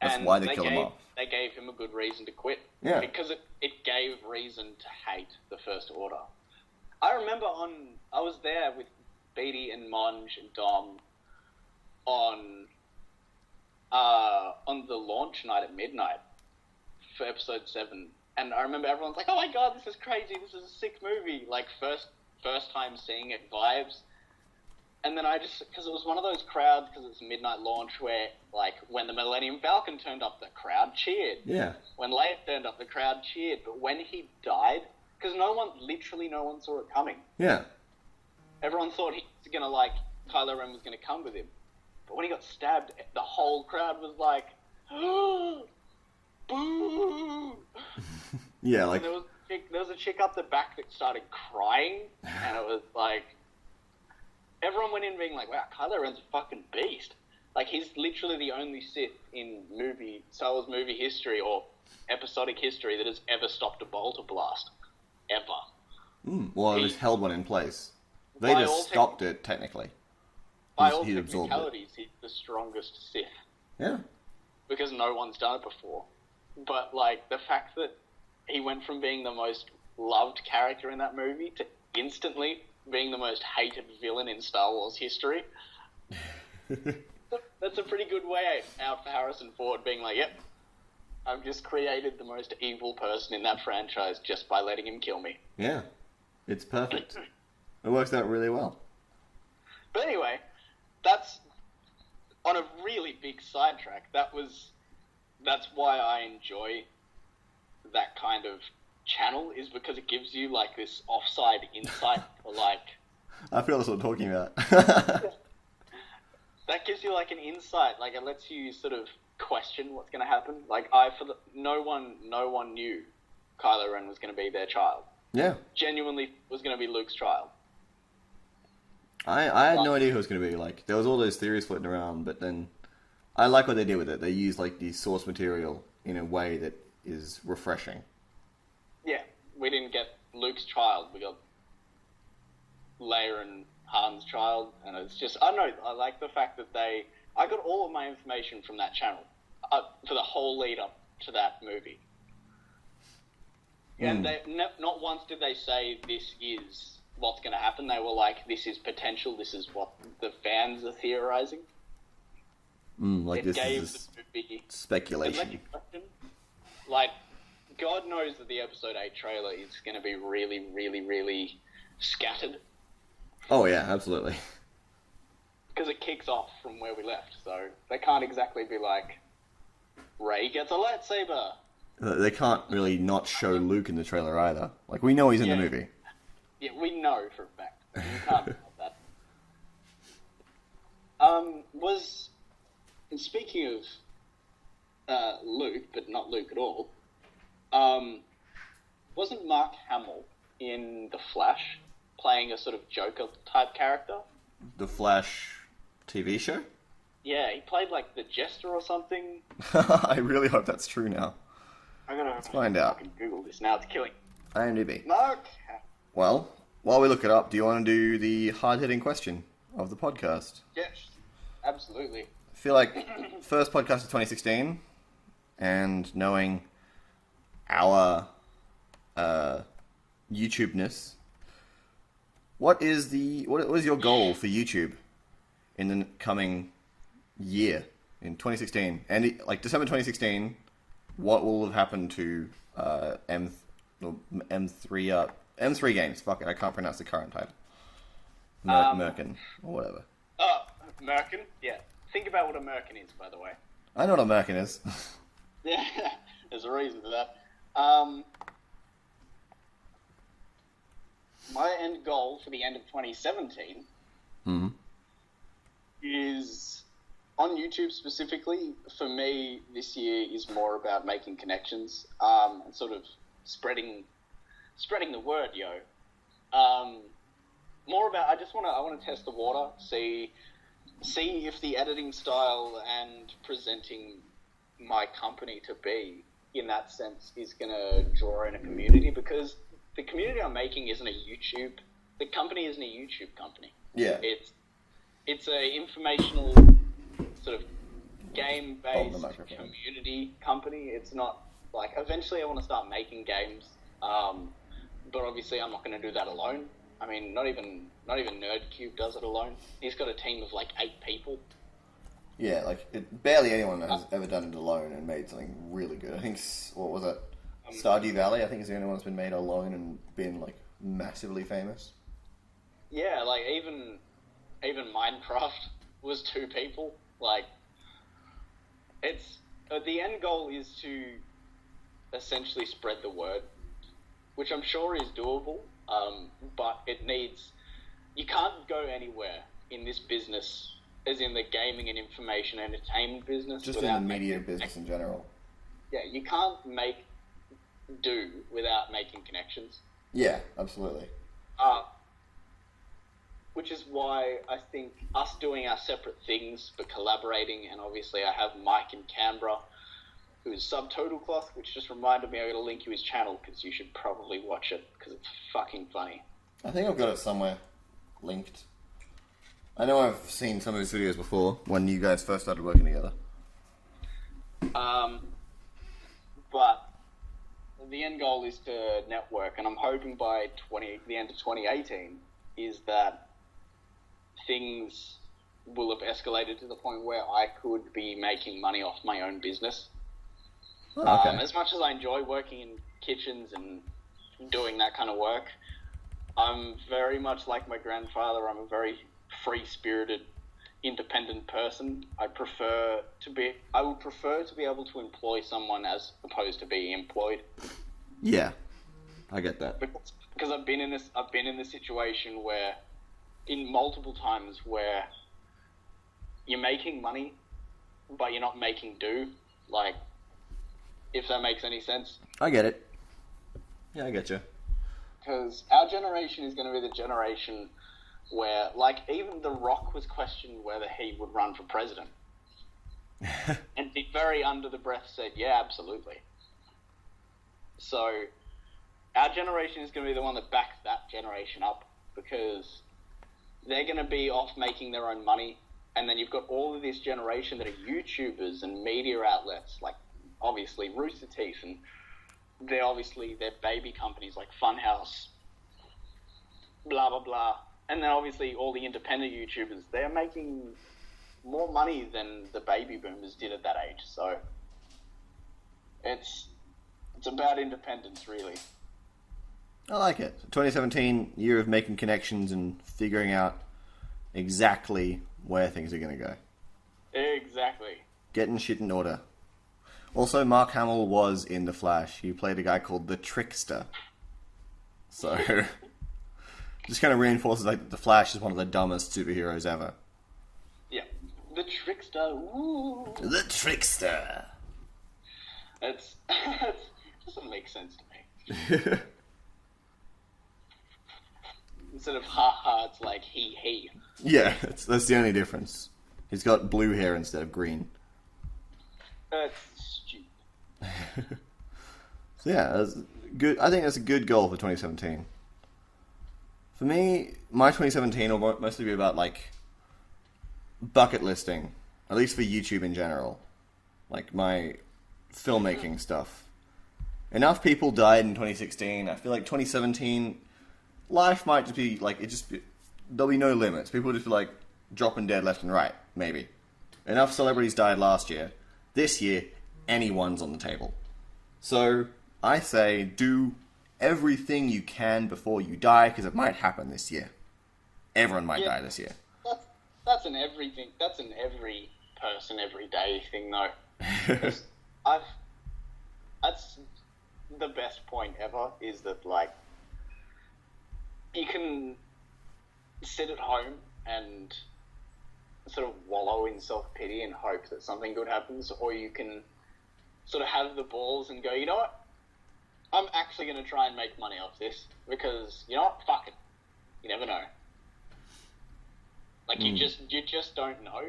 That's why they killed him off. They gave him a good reason to quit. Yeah. Because it gave reason to hate the First Order. I remember I was there with Beatty and Monge and Dom on the launch night at midnight for Episode 7. And I remember everyone's like, oh my god, this is crazy, this is a sick movie. Like, first time seeing it vibes. And then because it was one of those crowds, because it's a midnight launch where, like, when the Millennium Falcon turned up, the crowd cheered. Yeah. When Leia turned up, the crowd cheered. But when he died, because literally no one saw it coming. Yeah. Everyone thought he was going to, like, Kylo Ren was going to come with him. But when he got stabbed, the whole crowd was like, oh, boo! Yeah, like... And there was a chick up the back that started crying, and it was like... Everyone went in being like, wow, Kylo Ren's a fucking beast. Like, he's literally the only Sith in Star Wars movie history or episodic history that has ever stopped a bolter blast. Ever. Well, it was held one in place. They just stopped it, technically. By all technicalities, he's the strongest Sith. Yeah. Because no one's done it before. But, like, the fact that he went from being the most loved character in that movie to instantly being the most hated villain in Star Wars history. That's a pretty good way out for Harrison Ford, being like, yep, I've just created the most evil person in that franchise just by letting him kill me. Yeah. It's perfect. It works out really well. But anyway, that's on a really big sidetrack. That's why I enjoy that kind of channel, is because it gives you like this offside insight for like... I feel that's what I'm talking about. That gives you like an insight, like it lets you sort of question what's going to happen. Like no one knew Kylo Ren was going to be their child. Yeah. Genuinely was going to be Luke's child. I had no idea who it was going to be. Like, there was all those theories floating around, but then I like what they did with it. They used like the source material in a way that is refreshing. Yeah, we didn't get Luke's child. We got Leia and Han's child, and it's just, I don't know, I like the fact that I got all of my information from that channel for the whole lead up to that movie. And not once did they say this is what's going to happen. They were like, this is potential, this is what the fans are theorizing. Like, this is speculation. Like, God knows that the Episode 8 trailer is going to be really, really, really scattered. Oh, yeah, absolutely. Because it kicks off from where we left, so they can't exactly be like, Rey gets a lightsaber. They can't really not show Luke in the trailer either. Like, we know he's in the movie. Yeah, we know for a fact. You can't help that. Speaking of Luke, but not Luke at all, wasn't Mark Hamill in The Flash playing a sort of Joker-type character? The Flash TV show? Yeah, he played like the Jester or something. I really hope that's true now. Let's find out. I can Google this now, it's killing. IMDb. Mark. Well, while we look it up, do you want to do the hard-hitting question of the podcast? Yes, absolutely. I feel like first podcast of 2016, and knowing our YouTube-ness, what is your goal for YouTube in the coming year in 2016? And like December 2016, what will have happened to M3 games? Fuck it, I can't pronounce the current title. Merkin or whatever. Oh, Merkin? Yeah. Think about what a Merkin is, by the way. I know what a Merkin is. Yeah, there's a reason for that. My end goal for the end of 2017 is, on YouTube specifically, for me, this year is more about making connections and sort of spreading the word, yo. More about, I want to test the water, see if the editing style and presenting my company to be, in that sense, is going to draw in a community, because the community I'm making isn't the company isn't a YouTube company. Yeah. It's a informational sort of game-based community company. It's not like, eventually I want to start making games, but obviously I'm not going to do that alone. I mean, not even NerdCube does it alone. He's got a team of like 8 people. Yeah, like barely anyone has ever done it alone and made something really good. I think what was it? Stardew Valley, I think, is the only one that's been made alone and been like massively famous. Yeah, like even Minecraft was 2 people. Like, it's the end goal is to essentially spread the word, which I'm sure is doable. But you can't go anywhere in this business, as in the gaming and information entertainment business. Just in the media business in general. Yeah, you can't do without making connections. Yeah, absolutely. Which is why I think us doing our separate things but collaborating, and obviously I have Mike in Canberra, who's Subtotal Cloth, which just reminded me I got to link you his channel because you should probably watch it because it's fucking funny. I think I've got it somewhere linked. I know I've seen some of his videos before when you guys first started working together. But the end goal is to network, and I'm hoping by the end of 2018 is that things will have escalated to the point where I could be making money off my own business. Oh, okay. As much as I enjoy working in kitchens and doing that kind of work, I'm very much like my grandfather. I'm a very free-spirited, independent person. I would prefer to be able to employ someone as opposed to being employed. Yeah, I get that. Because I've been in this situation where, in multiple times, where you're making money, but you're not making do. Like, if that makes any sense. I get it. Yeah, I get you. Because our generation is going to be the generation where, like, even The Rock was questioned whether he would run for president. And he very under the breath said, yeah, absolutely. So, our generation is going to be the one that backs that generation up, because they're going to be off making their own money. And then you've got all of this generation that are YouTubers and media outlets, like, obviously Rooster Teeth, and they're baby companies like Funhouse, blah, blah, blah. And then obviously all the independent YouTubers, they're making more money than the baby boomers did at that age. So it's about independence, really. I like it. 2017, year of making connections and figuring out exactly where things are going to go. Exactly. Getting shit in order. Also, Mark Hamill was in The Flash. He played a guy called the Trickster. So, just kind of reinforces like The Flash is one of the dumbest superheroes ever. Yeah. The Trickster. Woo. The Trickster. It doesn't make sense to me. Instead of ha-ha, it's like he. Yeah, that's the only difference. He's got blue hair instead of green. That's stupid. So yeah, that's good. I think that's a good goal for 2017. For me, my 2017 will mostly be about like bucket listing, at least for YouTube in general. Like my filmmaking stuff. Enough people died in 2016. I feel like 2017 life might just be like there'll be no limits. People will just be like dropping dead left and right. Maybe enough celebrities died last year. This year, anyone's on the table. So I say do everything you can before you die, because it might happen this year. Everyone might die this year. That's an everything. That's an every person, every day thing, though. That's the best point ever. Is that like you can sit at home and sort of wallow in self-pity and hope that something good happens, or you can sort of have the balls and go, you know what? I'm actually going to try and make money off this, because, you know what? Fuck it. You never know. Like, you just don't know.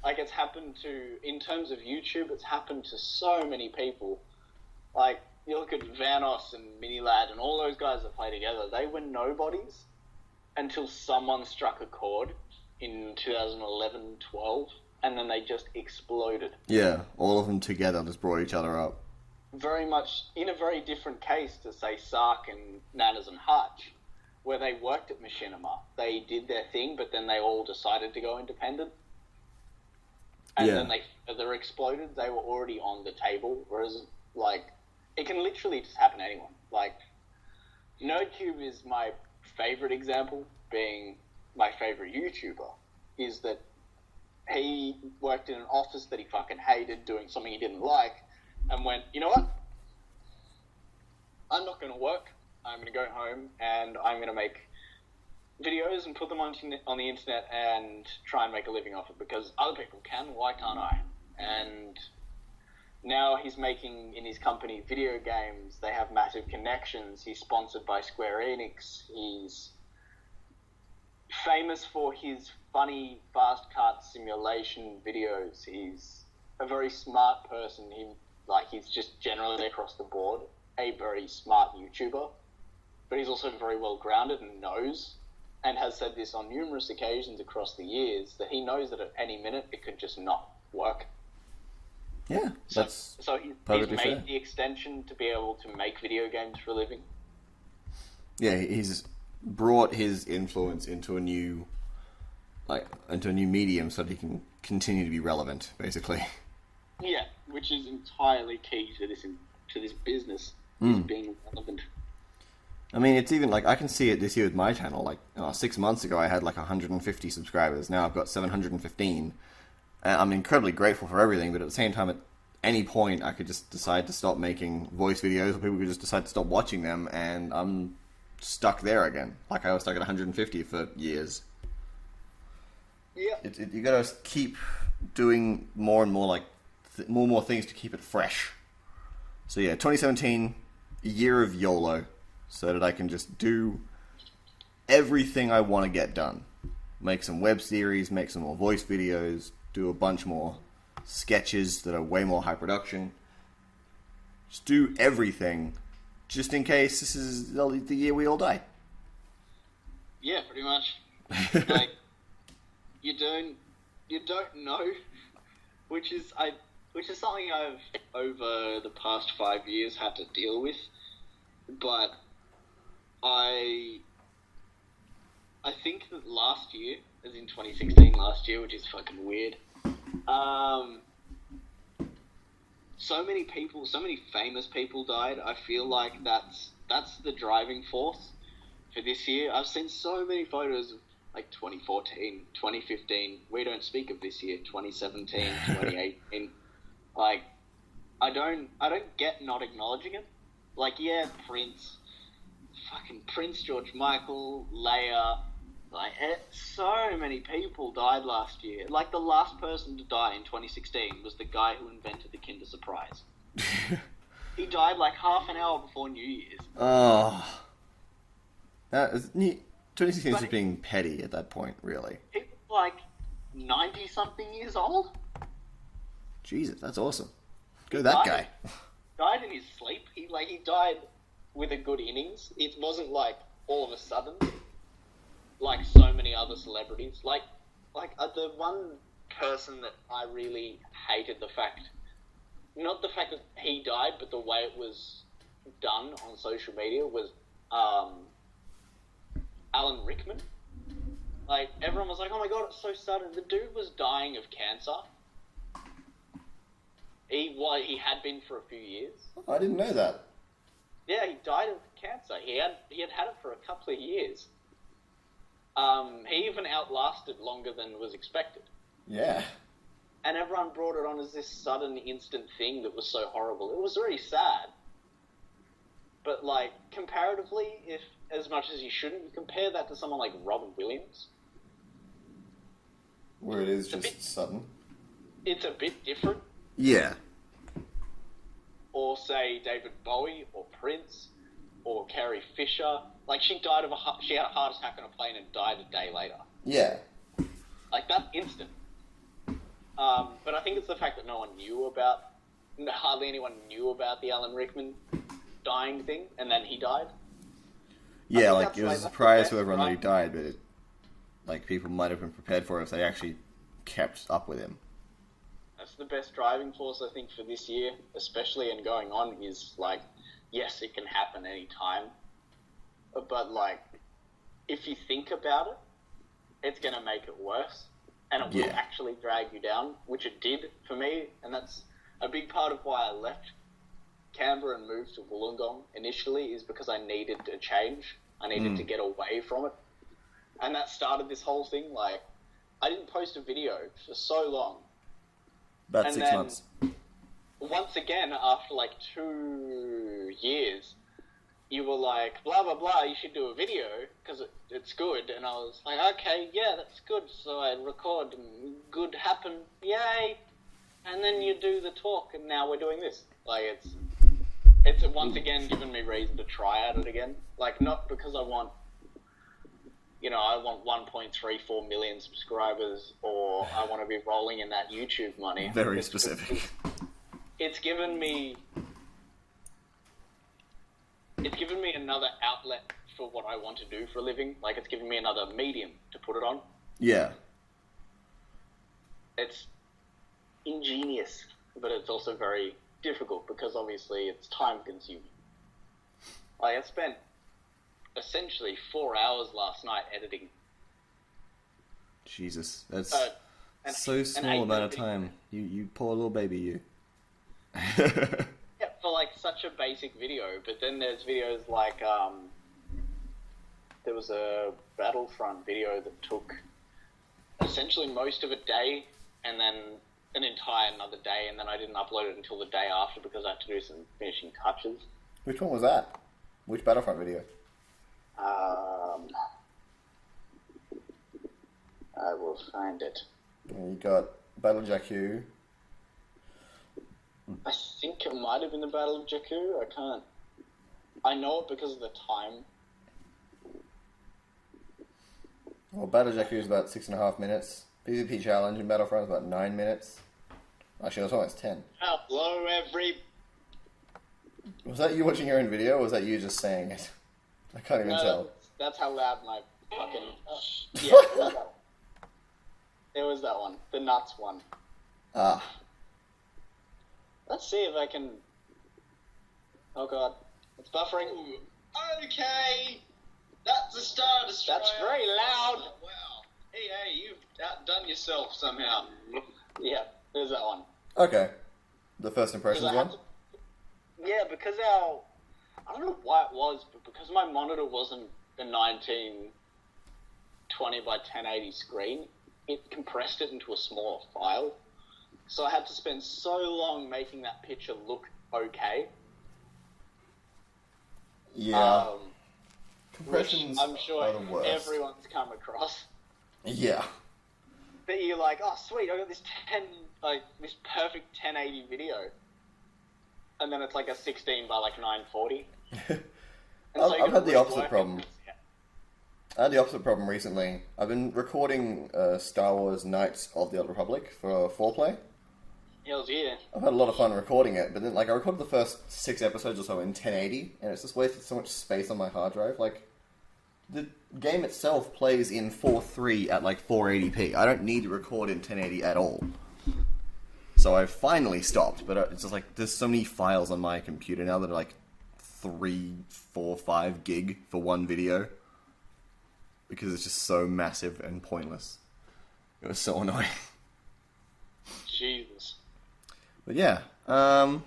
Like, it's happened to, in terms of YouTube, it's happened to so many people. Like, you look at Vanos and Minilad and all those guys that play together, they were nobodies until someone struck a chord in 2011-12, and then they just exploded. Yeah, all of them together just brought each other up. Very much in a very different case to, say, Sark and Nanas and Hutch, where they worked at Machinima. They did their thing, but then they all decided to go independent. And then they further exploded. They were already on the table, whereas, like, it can literally just happen to anyone. Like, NerdCube is my favorite example, being my favorite YouTuber, is that he worked in an office that he fucking hated, doing something he didn't like, and went, you know what? I'm not going to work. I'm going to go home and I'm going to make videos and put them on the internet and try and make a living off it, because other people can. Why can't I? And now he's making, in his company, video games. They have massive connections. He's sponsored by Square Enix. He's famous for his funny fast kart simulation videos. He's a very smart person. He's just generally across the board a very smart YouTuber, but he's also very well grounded and knows, and has said this on numerous occasions across the years, that he knows that at any minute it could just not work. Yeah, so he's made fair. the extension to be able to make video games for a living. Yeah, he's brought his influence into a new medium so that he can continue to be relevant, basically. Yeah, which is entirely key to this business, is being relevant. I mean, it's even, like, I can see it this year with my channel. Like, 6 months ago I had, 150 subscribers. Now I've got 715. I'm incredibly grateful for everything, but at the same time, at any point, I could just decide to stop making voice videos, or people could just decide to stop watching them, and I'm stuck there again. Like, I was stuck at 150 for years. Yeah. You gotta keep doing more and more, more things to keep it fresh. So yeah, 2017, a year of YOLO, so that I can just do everything I want to get done. Make some web series, make some more voice videos, do a bunch more sketches that are way more high production. Just do everything, just in case this is the year we all die. Yeah, pretty much. Like, you don't know, which is something I've, over the past 5 years, had to deal with. But I think that last year, as in 2016 last year, which is fucking weird, so many people, so many famous people died. I feel like that's the driving force for this year. I've seen so many photos of, 2014, 2015, we don't speak of this year, 2017, 2018. I don't get not acknowledging it. Prince, George Michael, Leia, so many people died last year. The last person to die in 2016 was the guy who invented the Kinder Surprise. He died half an hour before New Year's. Oh. That is 2016 is just being petty at that point, really. He was 90-something years old. Jesus, that's awesome. Go that guy. Died in his sleep. He died with a good innings. It wasn't all of a sudden, so many other celebrities. The one person that I really hated not the fact that he died, but the way it was done on social media was Alan Rickman. Like, everyone was like, oh my god, it's so sudden. The dude was dying of cancer. He had been for a few years. Oh, I didn't know that. Yeah, he died of cancer. He had it for a couple of years. He even outlasted longer than was expected. Yeah. And everyone brought it on as this sudden, instant thing that was so horrible. It was really sad. But, like, comparatively, if as much as you shouldn't, you compare that to someone like Robin Williams. Where it is just sudden. It's a bit different. Yeah. Or, say, David Bowie, or Prince, or Carrie Fisher. Like, she had a heart attack on a plane and died a day later. Yeah. Like, that's instant. But I think it's the fact that hardly anyone knew about the Alan Rickman dying thing, and then he died. Yeah, like, it was a surprise to everyone that he died, but people might have been prepared for it if they actually kept up with him. That's the best driving force, I think, for this year, especially and going on, is, like, yes, it can happen any time, but, like, if you think about it, it's going to make it worse, and it will actually drag you down, which it did for me, and that's a big part of why I left Canberra and moved to Wollongong initially, is because I needed a change. I needed to get away from it, and that started this whole thing. Like, I didn't post a video for so long. About 6 months. Once again, after like 2 years, you were like, blah, blah, blah, you should do a video because it's good. And I was like, okay, yeah, that's good. So I record and good happen, yay. And then you do the talk and now we're doing this. Like, it's once again given me reason to try at it again. Like, not because I want 1.34 million subscribers, or I want to be rolling in that YouTube money. Very specific. It's given me another outlet for what I want to do for a living. Like, it's given me another medium to put it on. Yeah. It's ingenious, but it's also very difficult because obviously it's time consuming. Like, I spent essentially 4 hours last night editing. Jesus, that's so small amount of time. You poor little baby, you. Yeah, for like such a basic video. But then there's videos like there was a Battlefront video that took essentially most of a day, and then an entire another day, and then I didn't upload it until the day after because I had to do some finishing touches. Which one was that? Which Battlefront video? I will find it. You got Battle of Jakku. I think it might have been the Battle of Jakku. I know it because of the time. Well, Battle of Jakku is about 6.5 minutes. PvP Challenge in Battlefront is about 9 minutes. Actually, it was almost 10. Hello, Was that you watching your own video, or was that you just saying it? I can't even tell. That's how loud my fucking... yeah, it was that one. It was that one. The nuts one. Ah. Let's see if I can... Oh god. It's buffering. Ooh, okay! That's the Star Destroyer! That's very loud! Oh, wow. Hey, you've outdone yourself somehow. Yeah, there's that one. Okay. The first impressions one? Yeah, because I don't know why it was, but because my monitor wasn't the 1920 by 1080 screen, it compressed it into a smaller file. So I had to spend so long making that picture look okay. Yeah. Compressions I'm sure are the worst. everyone's come across. Yeah. That you're like, oh sweet, I got this this perfect 1080 video. And then it's like a 16 by like 940. I've had the opposite problem. I had the opposite problem recently. I've been recording Star Wars Knights of the Old Republic for 4Play. Hells yeah. I've had a lot of fun recording it, but then I recorded the first 6 episodes or so in 1080, and it's just wasted so much space on my hard drive. Like, the game itself plays in 4.3 at like 480p. I don't need to record in 1080 at all. So I finally stopped, but it's just like, there's so many files on my computer now that are like 3, 4, 5 gig for one video. because it's just so massive and pointless. It was so annoying. Jesus. But yeah, yeah.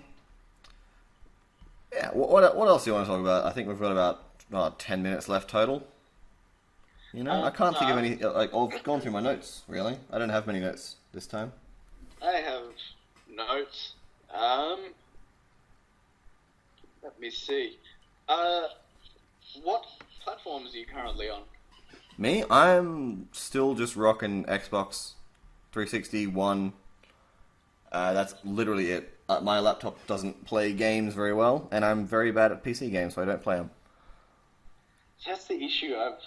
What else do you want to talk about? I think we've got about 10 minutes left total. You know, I can't think of any. Like, I've gone through my notes. Really, I don't have many notes this time. I have notes. Let me see. What platforms are you currently on? Me, I'm still just rocking Xbox 360 One. That's literally it. My laptop doesn't play games very well, and I'm very bad at PC games, so I don't play them. That's the issue. I've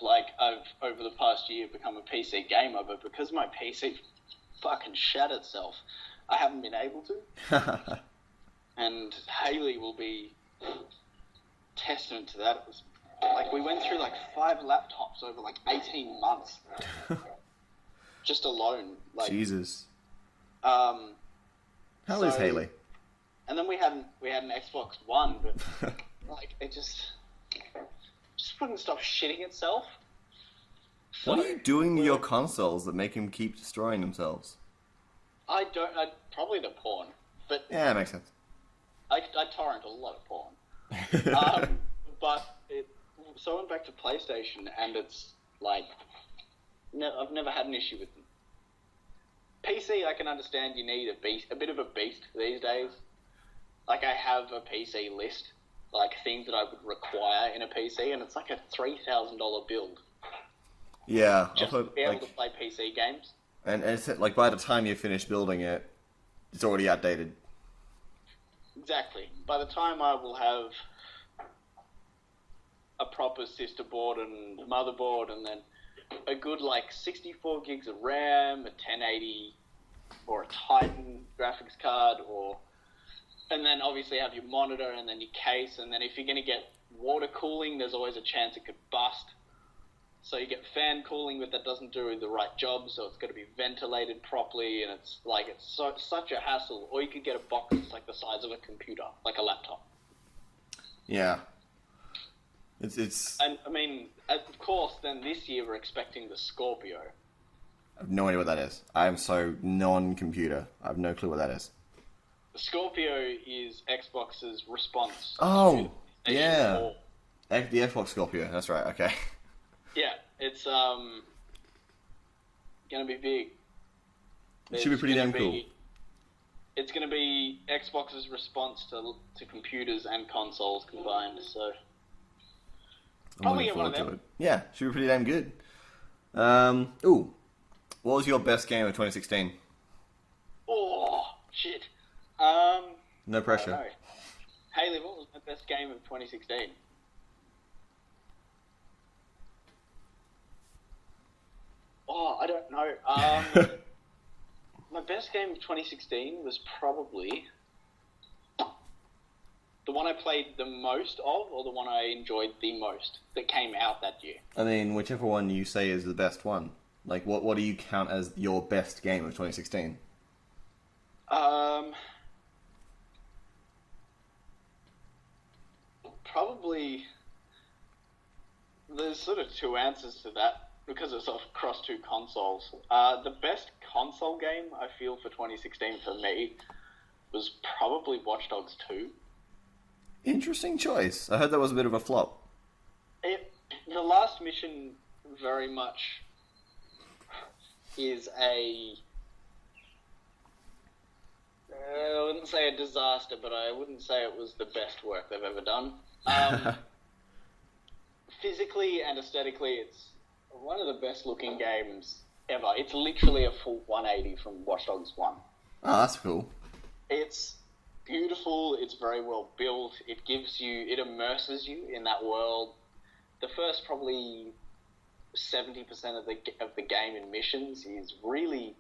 over the past year become a PC gamer, but because my PC fucking shat itself, I haven't been able to. And Haley will be testament to that. It was like we went through like 5 laptops over like 18 months, just alone. Like, Jesus. How So- is Haley? And then we had an Xbox One, but like it just wouldn't stop shitting itself. What are you doing to your consoles that make them keep destroying themselves? I probably the porn, but Yeah, that makes sense. I torrent a lot of porn. So I went back to PlayStation, and it's like I've never had an issue with them. PC, I can understand you need a bit of a beast these days. Like, I have a PC list, like things that I would require in a PC, and it's like a $3,000 build Yeah, just also, to be able like, to play PC games. and it's like by the time you finish building it, it's already outdated. Exactly. By the time I will have a proper sister board and motherboard, and then a good like 64 gigs of RAM, a 1080 or a Titan graphics card, and then obviously have your monitor and then your case, and then if you're going to get water cooling, there's always a chance it could bust. So you get fan cooling, but that doesn't do the right job, so it's got to be ventilated properly, and it's such a hassle. Or you could get a box that's like the size of a computer, like a laptop. Yeah. It's. And I mean, of course, then this year we're expecting the Scorpio. I have no idea what that is. I am so non-computer. I have no clue what that is. The Scorpio is Xbox's response. Oh, to yeah. 4. The Xbox Scorpio. That's right. Okay. Yeah, it's gonna be big. It should be pretty damn cool. It's gonna be Xbox's response to computers and consoles combined. So I'm probably looking get one of forward to them. it. Yeah, should be pretty damn good. Ooh, what was your best game of 2016? Oh shit. No pressure. I don't know. Haley, what was the best game of 2016? Oh, I don't know. My best game of 2016 was probably the one I played the most of, or the one I enjoyed the most that came out that year. I mean, whichever one you say is the best one. Like, what do you count as your best game of 2016? Probably there's sort of 2 answers to that because it's across 2 consoles. The best console game I feel for 2016 for me was probably Watch Dogs 2. Interesting choice. I heard that was a bit of a flop. The last mission very much is I wouldn't say a disaster, but I wouldn't say it was the best work they've ever done. Physically and aesthetically, it's one of the best looking games ever. It's literally a full 180 from Watch Dogs 1. Oh, that's cool. It's beautiful, it's very well built, it immerses you in that world. The first probably 70% of the game in missions is really,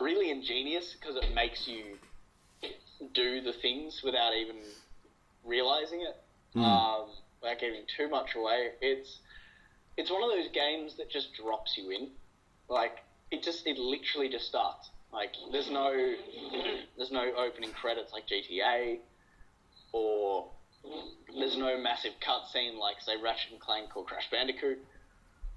really ingenious because it makes you do the things without even realizing it. Without giving too much away. It's one of those games that just drops you in. Like, it literally just starts. Like, there's no opening credits like GTA, or there's no massive cutscene like, say, Ratchet and Clank or Crash Bandicoot.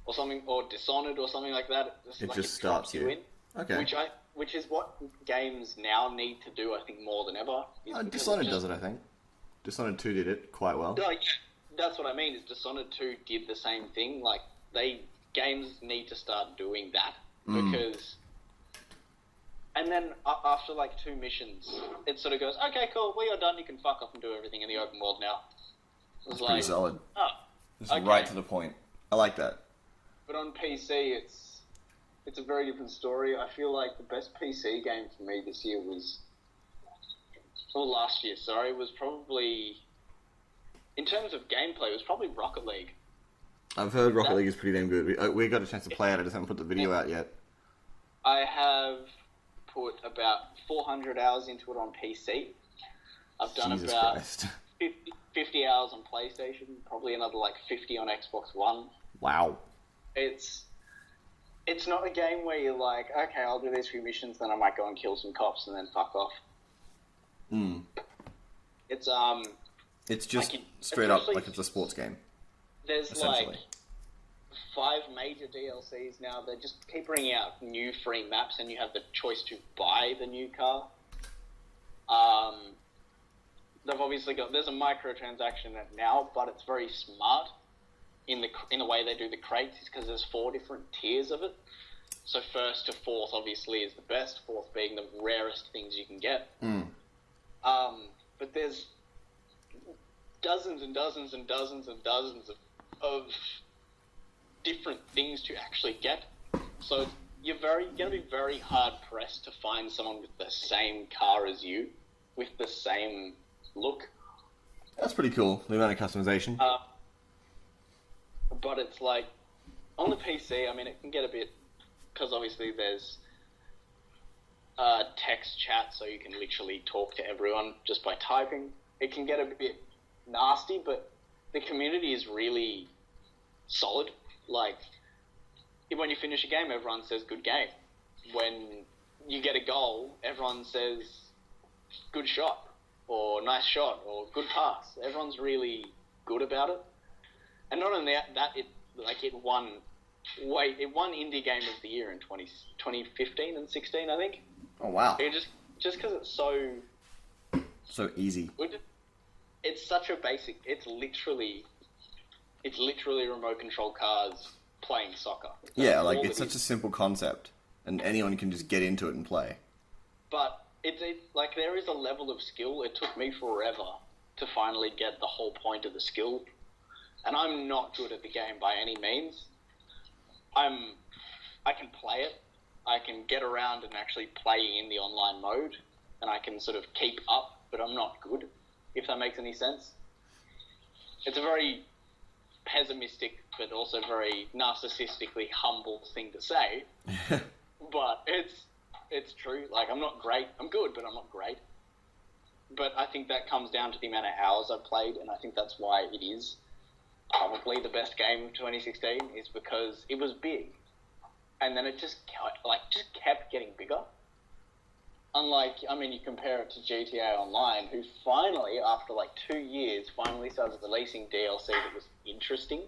or something, or Dishonored or something like that. It like just starts you you. in. Okay. Which is what games now need to do, I think, more than ever. Dishonored does it, I think. Dishonored 2 did it quite well. Like, that's what I mean, is Dishonored 2 did the same thing. Like, games need to start doing that, because... And then, after, like, 2 missions, it sort of goes, okay, cool, well, you're done, you can fuck off and do everything in the open world now. It's pretty solid. Oh, Just right to the point. I like that. But on PC, it's a very different story. I feel like the best PC game for me this year was... Or last year, sorry, was probably... In terms of gameplay, it was probably Rocket League. I've heard Rocket League is pretty damn good. We got a chance to play it, I just haven't put the video out yet. I have put about 400 hours into it on PC. I've done Jesus about Christ. 50 hours on PlayStation, probably another like 50 on Xbox One. Wow. It's not a game where you're like, okay, I'll do these few missions, then I might go and kill some cops and then fuck off. It's just like straight up like it's a sports game. There's like 5 major DLCs now. They just keep bringing out new free maps, and you have the choice to buy the new car. They've obviously there's a microtransaction in it now, but it's very smart in the way they do the crates, because there's 4 different tiers of it. So 1st to 4th obviously is the best, 4th being the rarest things you can get. But there's dozens and dozens and dozens and dozens of different things to actually get. So you're going to be very hard pressed to find someone with the same car as you, with the same look. That's pretty cool, the amount of customization. But it's like, on the PC, I mean, it can get a bit, because obviously there's text chat, so you can literally talk to everyone just by typing. It can get a bit nasty, but the community is really solid. Like, when you finish a game, everyone says good game. When you get a goal, everyone says good shot, or nice shot, or good pass. Everyone's really good about it. And not only that, it won Indie Game of the Year in 2015 and 16, I think. Oh wow! Just because it's so easy. It's such a basic. It's literally remote control cars playing soccer. Yeah, like it's such a simple concept, and anyone can just get into it and play. But like there is a level of skill. It took me forever to finally get the whole point of the skill, and I'm not good at the game by any means. I can play it. I can get around and actually play in the online mode, and I can sort of keep up, but I'm not good, if that makes any sense. It's a very pessimistic, but also very narcissistically humble thing to say, but it's true. Like, I'm not great. I'm good, but I'm not great. But I think that comes down to the amount of hours I've played, and I think that's why it is probably the best game of 2016, is because it was big. And then it just kept getting bigger. Unlike, I mean, you compare it to GTA Online, who finally, after like 2 years, finally started releasing DLC that was interesting.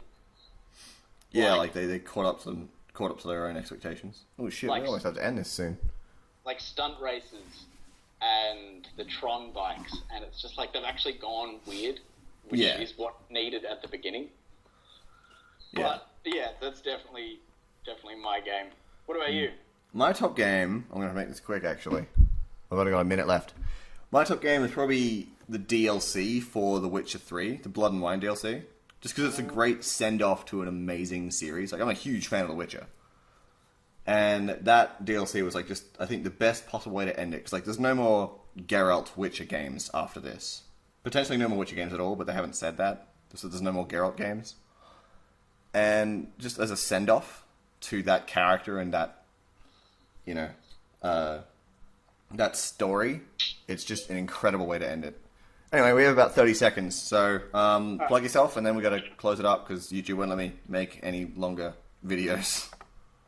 Yeah, like they caught up to their own expectations. Oh shit, like, we almost have to end this soon. Like stunt races and the Tron bikes, and it's just like they've actually gone weird, which is what needed at the beginning. But yeah, that's definitely my game. What about you? My top game, I'm going to make this quick actually. I've only got a minute left. My top game is probably the DLC for The Witcher 3, the Blood and Wine DLC. Just because it's a great send-off to an amazing series. Like, I'm a huge fan of The Witcher. And that DLC was like just, I think, the best possible way to end it. Because like, there's no more Geralt Witcher games after this. Potentially no more Witcher games at all, but they haven't said that. So there's no more Geralt games. And just as a send-off to that character and that, you know, that story, it's just an incredible way to end it. Anyway, we have about 30 seconds, so plug yourself, and then we got to close it up because YouTube won't let me make any longer videos.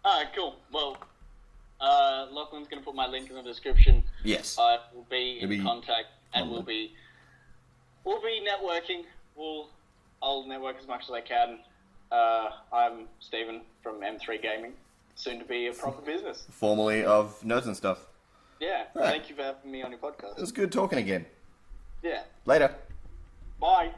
Alright, cool. Well, Lachlan's going to put my link in the description. Yes. We'll be in contact, and we'll be networking. I'll network as much as I can. I'm Stephen from M3 Gaming, soon to be a proper business. Formerly of Nerds and Stuff. Yeah, Right. thank you for having me on your podcast. It was good talking again. Yeah, Later. bye.